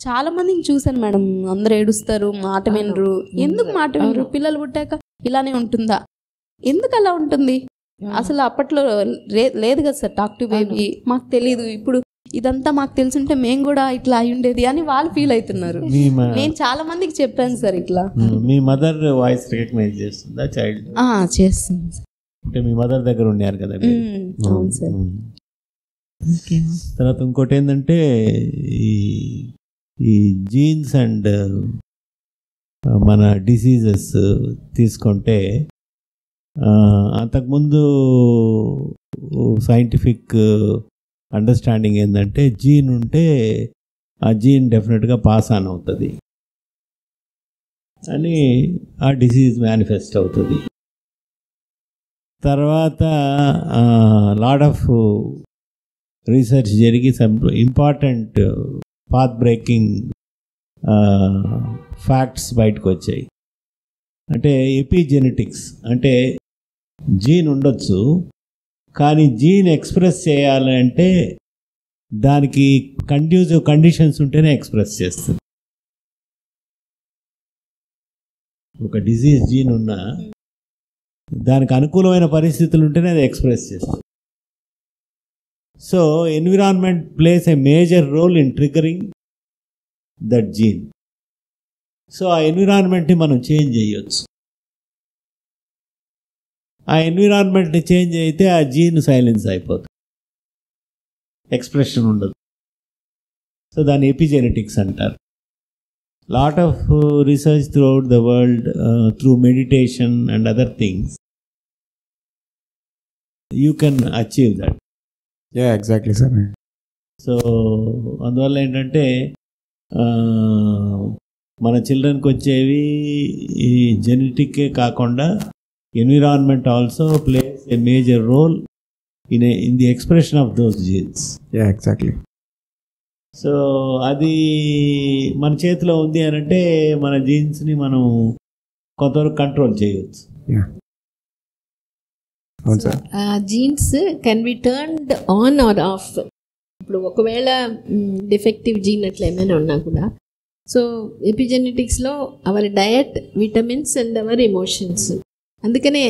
చాలా మందిని చూసాను మేడం, అందరు ఏడుస్తారు, మాట వినరు. ఎందుకు మాట వినరు? పిల్లలు పుట్టాక ఇలానే ఉంటుందా? ఎందుకు అలా ఉంటుంది? అసలు అప్పట్లో లేదు కదా సార్ టాక్ టు బేబీ, మాకు తెలీదు. ఇప్పుడు ఇదంతా మాకు తెలుసుంటే మేము కూడా ఇట్లా అయి ఉండేది అని వాళ్ళు ఫీల్ అవుతున్నారు. నేను చాలా మందికి చెప్పాను సార్ ఇట్లా. మీ మదర్ వాయిస్ రికగ్నైజ్ చేస్తుందా చైల్డ్? చేస్తుంది. అంటే మీ మదర్ దగ్గర ఉన్నారు కదా. అవును సార్. తర్వాత ఇంకోటి ఏంటంటే ఈ జీన్స్ అండ్ మన డిసీజెస్ తీసుకుంటే అంతకుముందు సైంటిఫిక్ అండర్స్టాండింగ్ ఏంటంటే జీన్ ఉంటే ఆ జీన్ డెఫినెట్గా పాస్ ఆన్ అవుతుంది అని, ఆ డిసీజ్ మేనిఫెస్ట్ అవుతుంది. తర్వాత లాట్ ఆఫ్ రీసెర్చ్ జరిగి some important path breaking facts బయటకు వచ్చాయి. అంటే ఎపిజెనెటిక్స్ అంటే జీన్ ఉండొచ్చు, కానీ జీన్ ఎక్స్ప్రెస్ చేయాలంటే దానికి కండ్యూసివ్ కండిషన్స్ ఉంటేనే ఎక్స్ప్రెస్ చేస్తుంది. ఒక డిసీజ్ జీన్ ఉన్నా దానికి అనుకూలమైన పరిస్థితులు ఉంటేనే అది ఎక్స్ప్రెస్ చేస్తుంది. So environment plays a major role in triggering that gene. So ఆ ఎన్విరాన్మెంట్ని మనం చేంజ్ చేయొచ్చు. ఆ ఎన్విరాన్మెంట్ని చేంజ్ అయితే ఆ జీన్ సైలెన్స్ అయిపోతుంది, ఎక్స్ప్రెషన్ ఉండదు. సో దాన్ని ఎపిజెనెటిక్స్ అంటారు. Lot of research throughout the world through meditation and other things you can achieve that. Exactly sir. So అందువల్ల ఏంటంటే మన చిల్డ్రన్కి వచ్చేవి ఈ జెనెటిక్కే కాకుండా environment also plays a major role in the expression of those genes. Exactly. So అది మన చేతిలో ఉంది అని అంటే మన జీన్స్ని మనం కొంతవరకు కంట్రోల్ చేయవచ్చు. అవును sir. Genes can be turned on or off. ఇప్పుడు ఒకవేళ డిఫెక్టివ్ జీన్ అట్లా ఏమైనా ఉన్నా కూడా, సో ఎపిజెనెటిక్స్లో our diet, vitamins and our emotions. అందుకనే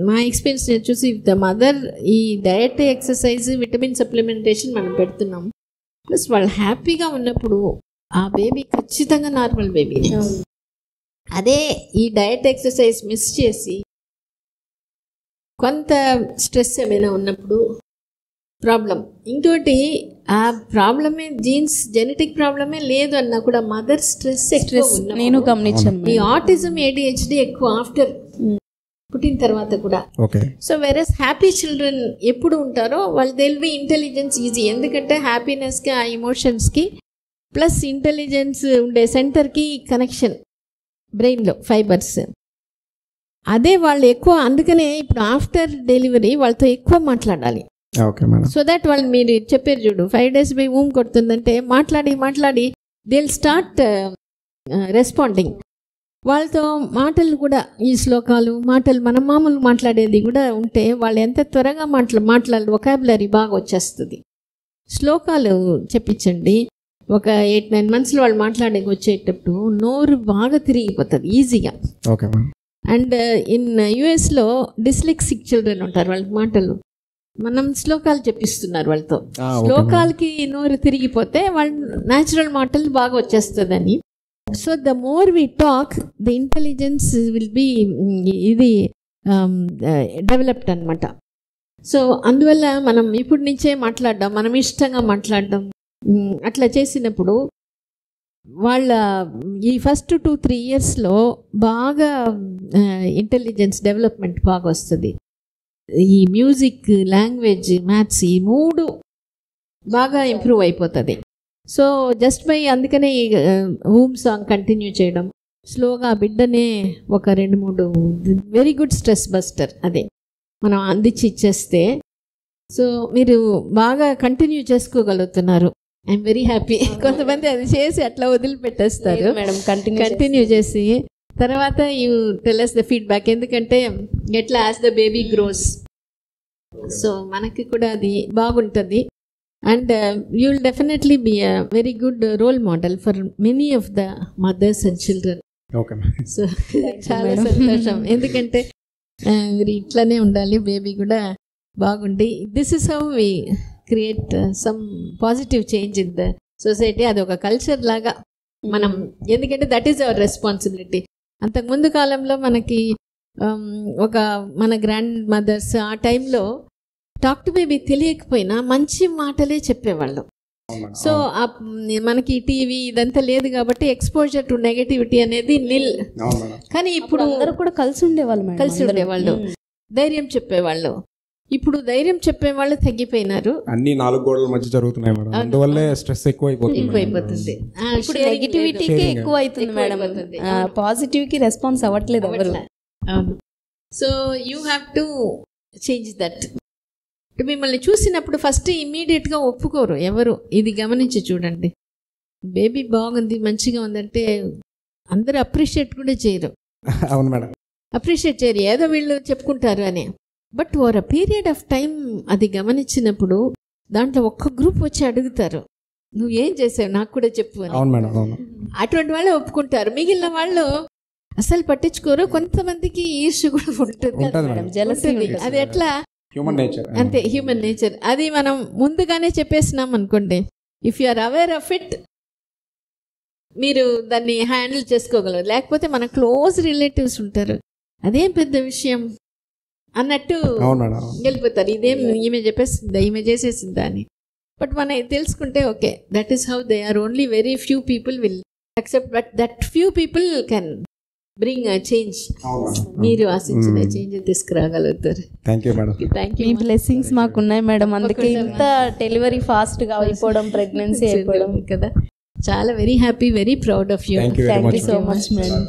మా ఎక్స్పీరియన్స్ చూసి ద మదర్ ఈ డయట్, ఎక్సర్సైజ్, విటమిన్ సప్లిమెంటేషన్ మనం పెడుతున్నాం, ప్లస్ వాళ్ళు హ్యాపీగా ఉన్నప్పుడు ఆ బేబీ ఖచ్చితంగా నార్మల్ బేబీ. అదే ఈ డయట్, ఎక్సర్సైజ్ మిస్ చేసి కొంత స్ట్రెస్ ఏమైనా ఉన్నప్పుడు ప్రాబ్లం. ఇంకోటి ఆ ప్రాబ్లమే జీన్స్ జెనెటిక్ ప్రాబ్లమే లేదు అన్నా కూడా మదర్ స్ట్రెస్ నేను గమనించాను. ఈ ఆటిజం, ADHD ఎక్కువ ఆఫ్టర్ పుట్టిన తర్వాత కూడా. సో వెరస్ హ్యాపీ చిల్డ్రన్ ఎప్పుడు ఉంటారో వాళ్ళు they will be intelligence easy. ఎందుకంటే హ్యాపీనెస్కి, ఆ ఎమోషన్స్కి ప్లస్ ఇంటెలిజెన్స్ ఉండే సెంటర్కి కనెక్షన్ బ్రెయిన్లో ఫైబర్స్. అదే వాళ్ళు ఎక్కువ, అందుకనే ఇప్పుడు ఆఫ్టర్ డెలివరీ వాళ్ళతో ఎక్కువ మాట్లాడాలి. సో దట్ వాళ్ళు మీరు చెప్పారు చూడు 5 days బై ఊమ్ కొడుతుందంటే మాట్లాడి దే విల్ స్టార్ట్ రెస్పాండింగ్. వాళ్ళతో మాటలు కూడా ఈ శ్లోకాలు మాటలు మనం మామూలు మాట్లాడేది కూడా ఉంటే వాళ్ళు ఎంత త్వరగా మాట్లాడాలి, వొకాబులరీ బాగా వచ్చేస్తుంది. శ్లోకాలు చెప్పించండి. ఒక 8-9 monthsలో వాళ్ళు మాట్లాడేకి వచ్చేటప్పుడు నోరు బాగా తిరిగిపోతుంది ఈజీగా. అండ్ ఇన్ US లో డిస్లెక్సిక్ చిల్డ్రన్ ఉంటారు, వాళ్ళకి మాటలు మనం శ్లోకాలు చెప్పిస్తున్నారు వాళ్ళతో. శ్లోకాలకి నోరు తిరిగిపోతే వాళ్ళు న్యాచురల్ మాటలు బాగా వచ్చేస్తుందని. So the more we talk the intelligence will be ఇది డెవలప్డ్ అనమాట. సో అందువల్ల మనం ఇప్పటి నుంచే మాట్లాడడం, మనం ఇష్టంగా మాట్లాడడం, అట్లా చేసినప్పుడు వాళ్ళ ఈ ఫస్ట్ 2-3 ఇయర్స్లో బాగా ఇంటెలిజెన్స్ డెవలప్మెంట్ బాగా వస్తుంది. ఈ మ్యూజిక్, లాంగ్వేజ్, మ్యాథ్స్ ఈ 3 బాగా ఇంప్రూవ్ అయిపోతుంది. సో జస్ట్ బై అందుకనే హూమ్ సాంగ్ కంటిన్యూ చేయడం, స్లోగా బిడ్డనే ఒక 2-3 వెరీ గుడ్ స్ట్రెస్ బస్టర్ అదే మనం అందించి ఇచ్చేస్తే, సో మీరు బాగా కంటిన్యూ చేసుకోగలుగుతున్నారు. I'm very happy. కొంతమంది అది చేసి అట్లా వదిలిపెట్టేస్తారు మేడం, కంటిన్యూ చేసి తర్వాత you tell us the feedback. ఎందుకంటే ఎట్లా as the baby grows, so మనకి కూడా అది బాగుంటుంది. And you will definitely be a very good role model for many of the mothers and children. Okay. So చాలా సంతోషం. ఎందుకంటే మీరు ఇట్లానే ఉండాలి, బేబీ కూడా బాగుండి. This is how we create some positive change in the society. అది ఒక కల్చర్ లాగా మనం, ఎందుకంటే దట్ ఈస్ అవర్ రెస్పాన్సిబిలిటీ. అంతకుముందు కాలంలో మనకి ఒక మన గ్రాండ్ మదర్స్ ఆ టైంలో టాక్ టు బేబీ తెలియకపోయినా మంచి మాటలే చెప్పేవాళ్ళు. సో మనకి టీవీ ఇదంతా లేదు కాబట్టి ఎక్స్పోజర్ టు నెగటివిటీ అనేది నిల్. కానీ ఇప్పుడు అందరూ కూడా కలిసి ఉండేవాళ్ళు, ధైర్యం చెప్పేవాళ్ళు. ఇప్పుడు ధైర్యం చెప్పేవాళ్ళు తగ్గిపోయినారు, అన్ని 4 గోడల మధ్య జరుగుతున్నాయి మేడం. అందువల్లే స్ట్రెస్ ఎక్కువైపోతుంది. ఇప్పుడు నెగటివిటీకే ఎక్కువ అవుతుంది మేడం, పాజిటివ్ కి రెస్పాన్స్ అవ్వట్లేదు ఎవరు. So you have to change that. మిమ్మల్ని చూసినప్పుడు ఫస్ట్ ఇమ్మీడియట్గా ఒప్పుకోరు ఎవరు. ఇది గమనించి చూడండి, బేబీ బాగుంది మంచిగా ఉందంటే అందరూ అప్రిషియేట్ కూడా చేయరు. అవును మేడం, అప్రిషియేట్ చేయరు, ఏదో వీళ్ళు చెప్పుకుంటారు అని. But over a period of time అది గమనించినప్పుడు దాంట్లో ఒక్క గ్రూప్ వచ్చి అడుగుతారు, నువ్వు ఏం చేసావు నాకు కూడా చెప్పు అని. అవును మేడం, అవును. అటువంటి వాళ్ళు ఒప్పుకుంటారు, మిగిలిన వాళ్ళు అసలు పట్టించుకోరు. కొంతమందికి ఈర్ష్య కూడా ఉంటుంది, జెలసీ. అది ఎట్లా హ్యూమన్ నేచర్, అంతే, హ్యూమన్ నేచర్. అది మనం ముందుగానే చెప్పేసినాం అనుకోండి, if you are aware of it మీరు దాన్ని హ్యాండిల్ చేసుకోగలరు. లేకపోతే మన క్లోజ్ రిలేటివ్స్ ఉంటారు, అదేం పెద్ద విషయం అన్నట్టు వెళ్ళిపోతారు. ఇదేం ఈమె చెప్పేసిందా, ఈమె చేసేసిందా అని. బట్ మనం తెలుసుకుంటే okay, that is how they are. Only very few people will accept, but that few people can bring a change. మీరు ఆశించిన చేంజ్ తీసుకురాగలుగుతారు. మీ బ్లెస్సింగ్స్ మాకున్నాయి మేడం, అందుకే ఇంత డెలివరీ ఫాస్ట్ గా అయిపోవడం, ప్రెగ్నెన్సీ అయిపోవడం కదా. చాలా very happy, very proud of you. Thank you so much madam.